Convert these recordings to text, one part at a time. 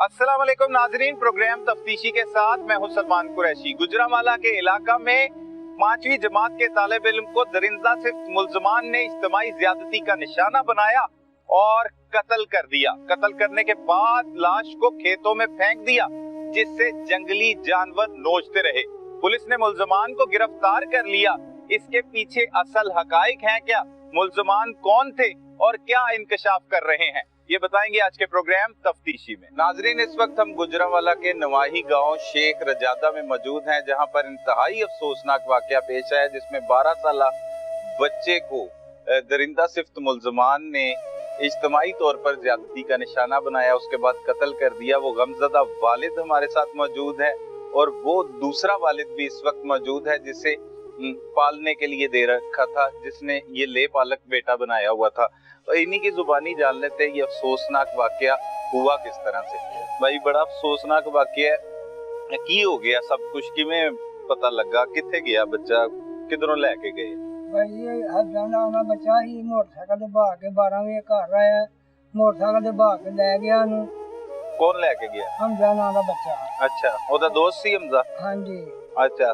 अस्सलाम वालेकुम नाजरीन, प्रोग्राम तफ्तीशी के साथ मैं हूं सलमान कुरैशी। गुजरांवाला के इलाका में 5वीं जमात के तालिब इल्म को दरिंदा से मुल्जमान ने इज्तिमाई ज्यादती का निशाना बनाया और कत्ल कर दिया। कत्ल करने के बाद लाश को खेतों में फेंक दिया, जिससे जंगली जानवर नोचते रहे। पुलिस ने मुल्जमान को गिरफ्तार कर लिया। इसके पीछे असल हकाइक हैं क्या, मुल्जमान कौन थे और क्या इंकशाफ कर रहे हैं, ये बताएंगे आज के प्रोग्राम तफ्तीशी में। नाजरीन, इस वक्त हम गुजरांवाला के नवाही गांव शेख रजादा में मौजूद हैं, जहां पर इंतहाई अफसोसनाक वाकया पेश आया, जिसमें 12 साला बच्चे को दरिंदा सिफ्त मुल्जमान ने इज्तिमाई तौर पर ज्यादती का निशाना बनाया, उसके बाद कत्ल कर दिया। वो गमजदा वालिद हमारे साथ मौजूद है और वो दूसरा वालिद भी इस वक्त मौजूद है, जिसे पालने के लिए दे रखा था, जिसने ये ले पालक बेटा बनाया हुआ था। तो इन्हीं की जुबानी जान लेते हैं ये अफसोसनाक वाकया हुआ किस तरह से। भाई, बड़ा अफसोसनाक वाकया है, की हो गया सब कुछ, किवें पता लगा, किथे गया बच्चा, किधरों लेके गए? भाई ये हजाना वाला बच्चा ही मोटरसाइकिल ते बहा के 12 वजे घर आया, मोटरसाइकिल ते बहा के ले गया नु। कौन लेके गया? हमजाना वाला बच्चा। अच्छा, ओदा दोस्त सी हमजा? हां जी। अच्छा,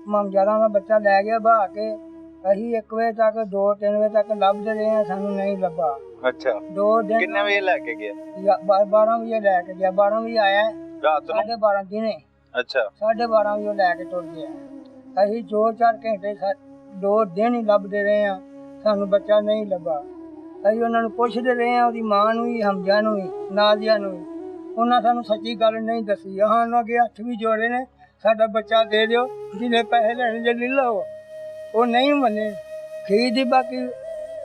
हमजाना वाला बच्चा ले गया बहा के। ਅਸੀਂ 1 ਵਜੇ ਤੱਕ 2-3 ਵਜੇ ਤੱਕ ਲੱਭਦੇ ਰਹੇ ਹਾਂ, ਸਾਨੂੰ ਨਹੀਂ ਲੱਭਾ। अच्छा, 2 ਦਿਨ कितने बजे लेके गया? 12 ਵਜੇ ਲੈ ਕੇ ਗਿਆ। 12 ਵਜੇ ਆਇਆ रात ਨੂੰ? 12:30 ਦਿਨੇ। अच्छा, 12:30 ਵਜੇ ਲੈ ਕੇ ਤੁਰ ਗਿਆ। ਅਸੀਂ 2-4 ਘੰਟੇ 2 ਦਿਨ ਹੀ ਲੱਭਦੇ ਰਹੇ ਹਾਂ, ਸਾਨੂੰ ਬੱਚਾ ਨਹੀਂ ਲੱਭਾ। ਅਸੀਂ ਉਹਨਾਂ ਨੂੰ ਪੁੱਛਦੇ ਰਹੇ ਹਾਂ, ਉਹਦੀ ਮਾਂ ਨੂੰ ਵੀ, ਹਮਜ਼ਾ ਨੂੰ ਵੀ, ਨਾਜ਼ੀਆ ਨੂੰ ਵੀ। ਉਹਨਾਂ ਸਾਨੂੰ ਸੱਚੀ ਗੱਲ ਨਹੀਂ ਦੱਸੀ। ਉਹਨਾਂ ਅੱਗੇ ਹੱਥ ਵੀ ਜੋੜੇ ਨੇ, ਸਾਡਾ ਬੱਚਾ ਦੇ ਦਿਓ, ਜਿਹਨੇ ਪੈਸੇ ਲੈਣੇ ਜੇ ਲੈ ਲਓ। ਉਹ ਨਹੀਂ ਮੰਨੇ। ਖੀਦ ਹੀ ਬਾਕੀ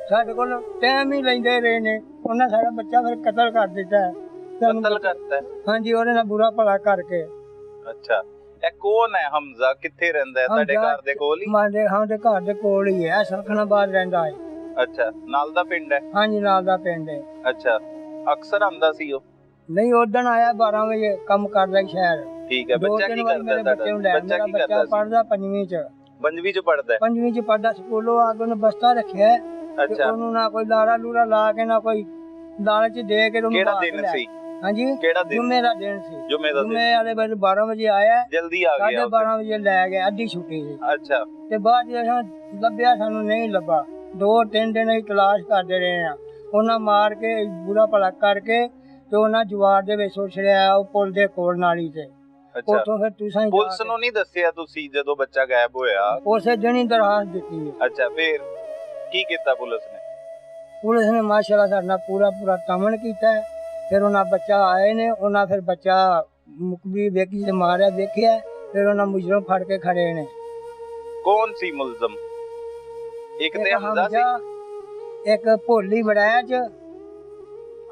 ਸਾਡੇ ਕੋਲ ਟਾਈਮ ਹੀ ਲੈਂਦੇ ਰਹੇ ਨੇ। ਉਹਨਾਂ ਸਾਡਾ ਬੱਚਾ ਫਿਰ ਕਤਲ ਕਰ ਦਿੱਤਾ। कत्ल करता है? ਹਾਂਜੀ, ਉਹਦੇ ਨਾਲ ਬੁਰਾ ਭਲਾ ਕਰਕੇ। अच्छा, ਇਹ ਕੌਣ ਹੈ ਹਮਜ਼ਾ? ਕਿੱਥੇ ਰਹਿੰਦਾ ਹੈ? ਤੁਹਾਡੇ ਘਰ ਦੇ ਕੋਲ ਹੀ? ਸਾਡੇ ਘਰ ਦੇ ਕੋਲ ਹੀ ਹੈ, ਸਲਖਣਾਬਾਦ ਰਹਿੰਦਾ ਹੈ। ਅੱਛਾ, ਨਾਲ ਦਾ ਪਿੰਡ ਹੈ? ਹਾਂਜੀ, ਨਾਲ ਦਾ ਪਿੰਡ ਹੈ। ਅੱਛਾ, ਅਕਸਰ ਆਉਂਦਾ ਸੀ ਉਹ? ਨਹੀਂ, ਉਦਣ ਆਇਆ 12 ਵਜੇ, ਕੰਮ ਕਰਦਾ ਸ਼ਹਿਰ। ਠੀਕ ਹੈ। ਬੱਚਾ ਕੀ ਕਰਦਾ ਤੁਹਾਡਾ? ਬੱਚਾ ਕੀ ਕਰਦਾ ਸੀ? ਪੜਦਾ 5ਵੀਂ ਚ। 5ਵੀਂ ਚ ਪੜਦਾ ਹੈ? 5ਵੀਂ ਚ ਪੜਦਾ। ਸਕੂਲੋਂ ਆ ਕੇ ਉਹਨੇ ਬਸਤਾ ਰੱਖਿਆ। ਅੱਛਾ, ਉਹਨੂੰ ਨਾ ਕੋਈ ਲਾੜਾ ਲੂੜਾ ਲਾ ਕੇ, ਨਾ ਕੋਈ ਲਾਲਚ ਦੇ ਕੇ। ਕਿਹੜਾ ਦਿਨ ਸੀ? ਹਾਂਜੀ, ਕਿਹੜਾ ਦਿਨ? ਜੁਮੇ ਦਾ ਦਿਨ ਸੀ। ਜੁਮੇ ਦਾ ਦਿਨ? ਜੁਮੇ ਵਾਲੇ ਵੇਲੇ 12 ਵਜੇ ਆਇਆ, ਜਲਦੀ ਆ ਗਿਆ? 12:30 ਵਜੇ ਲੈ ਗਿਆ, ਅੱਧੀ ਛੁੱਟੀ ਸੀ। ਅੱਛਾ, ਤੇ ਬਾਅਦ ਜਦੋਂ ਲੱਭਿਆ, ਸਾਨੂੰ ਨਹੀਂ ਲੱਭਾ। 2-3 ਦਿਨ ਅਸੀਂ ਤਲਾਸ਼ ਕਰਦੇ ਰਹੇ ਆ। ਉਹਨਾਂ ਮਾਰ ਕੇ, ਬੁਰਾ ਭਲਾ ਕਰਕੇ, ਤੇ ਉਹਨਾਂ ਜਵਾਰ ਦੇ ਵਿੱਚ ਛੜਿਆ, ਉਹ ਪੁਲ ਦੇ ਕੋਲ ਨਾਲੀ ਤੇ। ਅੱਛਾ, ਉੱਥੋਂ ਫਿਰ ਤੁਸੀਂ ਪੁਲਿਸ ਨੂੰ ਨਹੀਂ ਦੱਸਿਆ ਤੁਸੀਂ ਜਦੋਂ ਬੱਚਾ ਗਾਇਬ ਹੋਇਆ? ਉਸੇ ਦਿਨ ਹੀ ਦਰਖਾਸਤ ਦਿੱਤੀ ਹੈ। ਅੱਛਾ, ਫਿਰ ਕੀ ਕੀਤਾ ਪੁਲਿਸ ਨੇ? ਪੁਲਿਸ ਨੇ ਮਾਸ਼ਾਅੱਲਾ ਸਾਡੇ ਨਾਲ ਪੂਰਾ ਤਮਨ ਕੀਤਾ। ਫਿਰ ਉਹਨਾਂ ਬੱਚਾ ਆਏ ਨੇ, ਉਹਨਾਂ ਫਿਰ ਬੱਚਾ ਮੁਕਬੀ ਵੇਖੀ ਤੇ ਮਾਰਿਆ ਦੇਖਿਆ। ਫਿਰ ਉਹਨਾਂ ਮੁਜਰਮ ਫੜ ਕੇ ਖੜੇ ਨੇ। ਕੌਣ ਸੀ ਮੁਲਜ਼ਮ? ਇੱਕ ਤੇ ਹਮਜ਼ਾ ਸੀ, ਇੱਕ ਭੋਲੀ ਬੜਾਇਆ ਚ।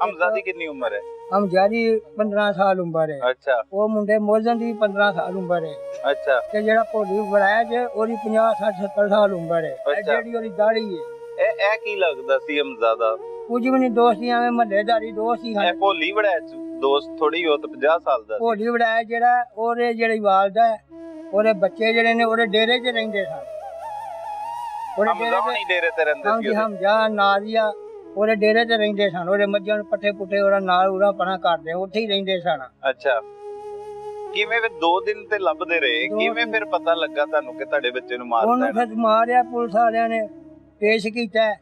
ਹਮਜ਼ਾ ਦੀ ਕਿੰਨੀ ਉਮਰ ਹੈ? ਹਮਜ਼ਾ ਦੀ 15 ਸਾਲ ਉਮਰ ਹੈ। ਅੱਛਾ, ਉਹ ਮੁੰਡੇ ਮੁਲਜ਼ਮ ਦੀ 15 ਸਾਲ ਉਮਰ ਹੈ। ਅੱਛਾ, ਤੇ ਜਿਹੜਾ ਭੋਲੀ ਬੜਾਇਆ ਚ, ਉਹਦੀ 50-60-70 ਸਾਲ ਉਮਰ ਹੈ। ਅੱਛਾ। ਜਿਹੜੀ ਉਹਦੀ ਦਾੜੀ ਹੈ। ਇਹ ਕੀ ਲੱਗਦਾ ਸੀ ਹਮਜ਼ਾ ਦਾ? ਕੁਝ ਵੀ ਨਹੀਂ, ਦੋਸਤੀ ਐਵੇਂ ਮਹੱਲੇਦਾਰੀ ਦੋਸਤ ਹੀ ਇਹ ਹਨ। ਭੋਲੀ ਬੜਾ ਦੋਸਤ ਥੋੜੀ, ਉਹ ਤਾਂ 50 ਸਾਲ ਦਾ ਸੀ। ਭੋਲੀ ਬੜਾਇਆ ਜਿਹੜਾ, ਉਹਦੇ ਜਿਹੜੀ ਵਾਲਦਾ ਹੈ, ਉਹਦੇ ਬੱਚੇ ਜਿਹੜੇ ਨੇ, ਉਹਦੇ ਡੇਰੇ 'ਚ ਰਹਿੰਦੇ ਸਨ। ਉਹਦੇ ਹਮਜ਼ਾ ਨਹੀਂ ਡੇਰੇ ਤੇ ਰਹਿੰਦੇ ਸੀ ਹਾਂਜੀ, ਉਹਦੇ? ਹਮਜ਼ਾ ਨਾਜ਼ੀਆ ਉਹਦੇ ਡੇਰੇ 'ਚ ਰਹਿੰਦੇ ਸਨ। ਉਹਦੇ ਮੱਝਾਂ ਨੂੰ ਪੱਠੇ ਪੁੱਠੇ ਉਹਦਾ ਨਾਲ ਉਰਾ ਪਣਾ ਕਰਦੇ, ਉੱਥੇ ਹੀ ਰਹਿੰਦੇ ਸਨ। ਅੱਛਾ, ਕਿਵੇਂ ਫਿਰ 2 ਦਿਨ ਤੇ ਲੱਭਦੇ ਰਹੇ? ਕਿਵੇਂ ਫਿਰ ਪਤਾ ਲੱਗਾ ਤੁਹਾਨੂੰ ਕਿ ਤੁਹਾਡੇ ਬੱਚੇ ਨੂੰ ਮਾਰਤਾ ਉਹਨੂੰ ਹੈ? ਫਿਰ ਮਾਰਿਆ, ਪੁਲਿਸ ਵਾਲਿਆਂ ਨੇ ਪੇਸ਼ ਕੀਤਾ।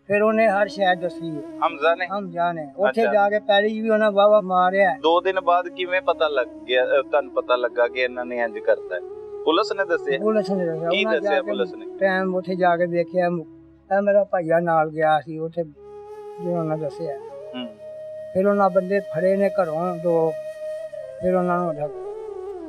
ਫਿਰ ਉਹਨੇ ਹਰ ਸ਼ਾਇਦ ਦੱਸੀ ਹੈ, ਹਮਜ਼ਾ ਨੇ? ਹਮਜ਼ਾ ਨੇ। ਉੱਥੇ ਅੱਛਾ। ਜਾ ਕੇ ਪਹਿਲੀ ਵੀ ਉਹਨਾਂ ਵਾਵਾ ਮਾਰਿਆ। 2 ਦਿਨ ਬਾਅਦ ਕਿਵੇਂ ਪਤਾ ਲੱਗ ਗਿਆ ਤੁਹਾਨੂੰ, ਪਤਾ ਲੱਗਾ ਕਿ ਇਹਨਾਂ ਨੇ ਇੰਜ ਕਰਤਾ ਹੈ? ਪੁਲਿਸ ਨੇ ਦੱਸਿਆ? ਪੁਲਿਸ ਨੇ ਦੱਸਿਆ। ਕੀ ਉਹਨਾਂ ਦੱਸਿਆ ਜਾ ਕੇ ਪੁਲਿਸ ਨੇ? ਟਾਈਮ ਉੱਥੇ ਜਾ ਕੇ ਦੇਖਿਆ। ਇਹ ਮੇਰਾ ਭਾਈਆ ਨਾਲ ਗਿਆ ਸੀ ਉੱਥੇ, ਜੋ ਉਹਨਾਂ ਦੱਸਿਆ। ਫਿਰ ਉਹਨਾਂ ਬੰਦੇ ਫੜੇ ਨੇ ਘਰੋਂ 2। ਫਿਰ ਉਹਨਾਂ ਨੂੰ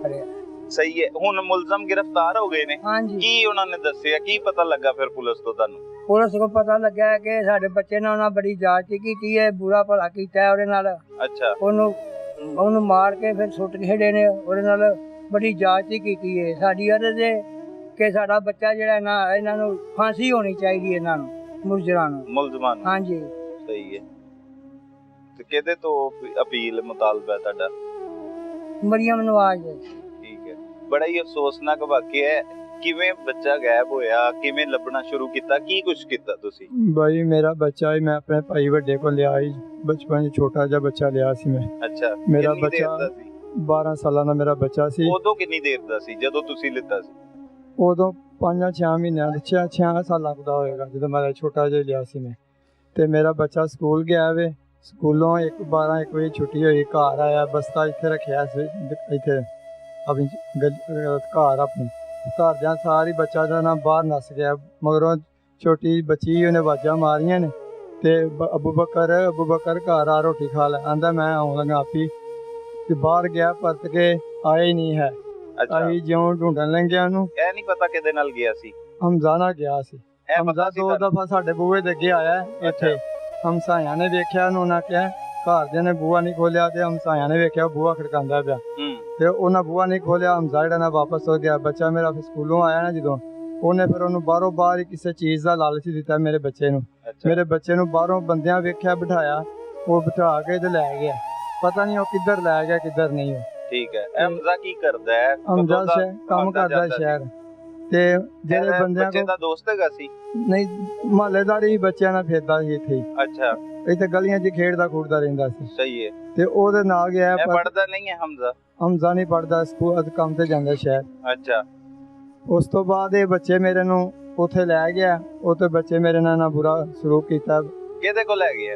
ਫੜਿਆ। ਸਹੀ ਹੈ। ਹੁਣ ਮੁਲਜ਼ਮ ਗ੍ਰਿਫਤਾਰ ਹੋ ਗਏ ਨੇ? ਹਾਂਜੀ। ਕੀ ਉਹਨਾਂ ਨੇ ਦੱਸਿਆ? ਕੀ ਪਤਾ ਲੱਗਾ ਫਿਰ ਪੁਲਿਸ ਤੋਂ ਤੁਹਾਨੂੰ? ਪੁਲਿਸ ਨੂੰ ਪਤਾ ਲੱਗਾ ਕਿ ਸਾਡੇ ਬੱਚੇ ਨੇ ਉਹਨਾਂ ਬੜੀ ਜਾਂਚ ਕੀਤੀ ਹੈ, ਬੁਰਾ ਭਲਾ ਕੀਤਾ ਉਹਦੇ ਨਾਲ। ਅੱਛਾ, ਉਹਨੂੰ ਮਾਰ ਕੇ ਫਿਰ ਸੁੱਟ ਖੇੜੇ ਨੇ। ਉਹਦੇ ਨਾਲ ਬੜੀ ਜਾਂਚ ਕੀਤੀ ਹੈ। ਸਾਡੀ ਅਰਜ਼ ਹੈ ਕਿ ਸਾਡਾ ਬੱਚਾ ਜਿਹੜਾ ਨਾ, ਇਹਨਾਂ ਨੂੰ ਫਾਂਸੀ ਹੋਣੀ ਚਾਹੀਦੀ ਹੈ, ਇਹਨਾਂ ਨੂੰ ਮੁਲਜ਼ਮਾਂ ਨੂੰ। ਮੁਲਜ਼ਮਾਂ ਨੂੰ? ਹਾਂਜੀ। ਸਹੀ ਹੈ। ਤੇ ਕਿਹਦੇ ਤੋਂ ਅਪੀਲ ਮੁਤਾਲਬਾ ਤੁਹਾਡਾ? ਮਰੀਮ ਨਵਾਜ਼। ਠੀਕ ਹੈ। ਬੜਾ ਹੀ ਅਫਸੋਸਨਾਕ ਵਾਕਿਆ ਹੈ। ਕਿਵੇਂ ਬੱਚਾ ਗਾਇਬ ਹੋਇਆ, ਕਿਵੇਂ ਲੱਭਣਾ ਸ਼ੁਰੂ ਕੀਤਾ, ਕੀ ਕੁਝ ਕੀਤਾ ਤੁਸੀਂ? ਬਾਈ ਮੇਰਾ ਬੱਚਾ ਹੀ ਮੈਂ ਆਪਣੇ ਭਾਈ ਵੱਡੇ ਕੋਲ ਲਿਆ ਸੀ ਬਚਪਨ 'ਚ, ਛੋਟਾ ਜਿਹਾ ਬੱਚਾ ਲਿਆ ਸੀ ਮੈਂ। ਅੱਛਾ, ਮੇਰਾ ਕਿੰਨੀ ਦੇਰ ਬੱਚਾ ਦਾ ਸੀ? 12 ਸਾਲਾਂ ਦਾ ਮੇਰਾ ਬੱਚਾ ਸੀ। ਉਦੋਂ ਕਿੰਨੀ ਦੇਰ ਦਾ ਸੀ ਜਦੋਂ ਤੁਸੀਂ ਲਿੱਤਾ ਸੀ? ਉਦੋਂ 5-6 ਮਹੀਨਿਆਂ ਦਾ, 6 ਸਾਲਾਂ ਦਾ ਹੋਏਗਾ ਜਦੋਂ ਮੈਂ ਛੋਟਾ ਜਿਹਾ ਲਿਆ ਸੀ ਮੈਂ। ਤੇ ਮੇਰਾ ਬੱਚਾ ਸਕੂਲ ਗਿਆ ਵੇ, ਸਕੂਲੋਂ 12-1 ਵਜੇ ਛੁੱਟੀ ਹੋਈ, ਘਰ ਆਇਆ, ਬਸਤਾ ਇੱਥੇ ਰੱਖਿਆ ਸੀ ਇੱਥੇ ਆਪਣੀ ਘਰ ਆਪਣੇ ਘਰਦਿਆਂ ਸਾਰੀ ਬੱਚਾ ਦਾ ਨਾ ਬਾਹਰ ਨੱਸ ਗਿਆ। ਮਗਰੋਂ ਛੋਟੀ ਬੱਚੀ ਉਹਨੇ ਆਵਾਜ਼ਾਂ ਮਾਰੀਆਂ ਨੇ ਤੇ ਅਬੂ ਬਕਰ ਘਰ ਆ ਰੋਟੀ ਖਾ ਲੈ। ਆਂਦਾ ਮੈਂ ਆਉਣ ਲੱਗਾ ਆਪੀ, ਤੇ ਬਾਹਰ ਗਿਆ, ਪਰਤ ਕੇ ਆਇਆ ਹੀ ਨਹੀਂ ਹੈ। ਅੱਛਾ, ਅਸੀਂ ਜਿਉਂ ਢੂੰਡਣ ਲੰਘਿਆ ਉਹਨੂੰ, ਇਹ ਨਹੀਂ ਪਤਾ ਕਿਹਦੇ ਨਾਲ ਗਿਆ ਸੀ? ਹਮਜ਼ਾ ਨਾਲ ਗਿਆ ਸੀ। ਇਹ ਹਮਜ਼ਾ ਪਤਾ ਸੀ 2 ਤੁਹਾਨੂੰ? ਦਫਾ ਸਾਡੇ ਬੂਹੇ ਦੇ ਅੱਗੇ ਆਇਆ ਇੱਥੇ। ਹਮਸਾਇਆਂ ਨੇ ਵੇਖਿਆ ਉਹਨੂੰ, ਉਹਨਾਂ ਕਿਹਾ, ਘਰਦਿਆਂ ਨੇ ਬੂਹਾ ਨਹੀਂ ਖੋਲਿਆ ਤੇ ਹਮਸਾਇਆਂ ਨੇ ਵੇਖਿਆ ਬੂਹਾ ਖੜਕਾਉਂਦਾ ਪਿਆ ਤੇ ਉਹਨਾਂ ਬੂਹਾ ਨਹੀਂ ਖੋਲਿਆ। ਹਮਜ਼ਾ ਜਿਹੜਾ ਨਾ ਵਾਪਸ ਹੋ ਗਿਆ। ਬੱਚਾ ਮੇਰਾ ਫਿਰ ਸਕੂਲੋਂ ਆਇਆ ਨਾ ਜਦੋਂ, ਉਹਨੇ ਫਿਰ ਉਹਨੂੰ ਬਾਹਰੋਂ ਬਾਹਰ ਹੀ ਕਿਸੇ ਚੀਜ਼ ਦਾ ਲਾਲਚ ਦਿੱਤਾ ਮੇਰੇ ਬੱਚੇ ਨੂੰ। ਅੱਛਾ, ਮੇਰੇ ਬੱਚੇ ਨੂੰ ਬਾਹਰੋਂ ਬੰਦਿਆਂ ਵੇਖਿਆ, ਬਿਠਾਇਆ, ਉਹ ਬਿਠਾ ਕੇ ਤੇ ਲੈ ਗਿਆ। ਪਤਾ ਨਹੀਂ ਉਹ ਕਿੱਧਰ ਲੈ ਗਿਆ ਕਿੱਧਰ ਨਹੀਂ। ਉਹ ਠੀਕ ਹੈ। ਇਹ ਹਮਜ਼ਾ ਕੀ ਕਰਦਾ ਹੈ? ਹਮਜ਼ਾ ਕਦੋਂ ਦਾ ਕੰਮ ਕਰਦਾ ਜਾਂਦਾ ਸੀ? ਸ਼ਹਿਰ। ਤੇ ਜਿਹੜੇ ਇਹ ਬੰਦਿਆਂ ਬੱਚੇ ਕੋਲ ਦਾ ਦੋਸਤ ਹੈਗਾ ਸੀ? ਨਹੀਂ, ਮਹੱਲੇਦਾਰੀ ਹੀ ਬੱਚਿਆਂ ਨਾਲ ਫਿਰਦਾ ਸੀ ਇੱਥੇ ਹੀ। ਅੱਛਾ, ਇੱਥੇ ਗਲੀਆਂ 'ਚ ਖੇਡਦਾ ਖੂਡਦਾ ਰਹਿੰਦਾ ਸੀ ਸਹੀ ਹੈ। ਤੇ ਉਹਦੇ ਨਾਲ ਗਿਆ। ਇਹ ਪਰ ਪੜਦਾ ਨਹੀਂ ਹੈ ਹਮਜ਼ਾ? ਹਮਜ਼ਾ ਨਹੀਂ ਪੜਦਾ, ਸਕੂਲ ਕੰਮ ਤੇ ਜਾਂਦਾ ਸ਼ਹਿਰ। ਅੱਛਾ, ਉਸ ਤੋਂ ਬਾਅਦ ਇਹ ਬੱਚੇ ਮੇਰੇ ਨੂੰ ਉੱਥੇ ਲੈ ਗਿਆ। ਉੱਥੇ ਬੱਚੇ ਮੇਰੇ ਨਾਲ ਨਾ ਬੁਰਾ ਸਲੂਕ ਕੀਤਾ। ਕਿਹਦੇ ਕੋਲ ਲੈ ਗਿਆ?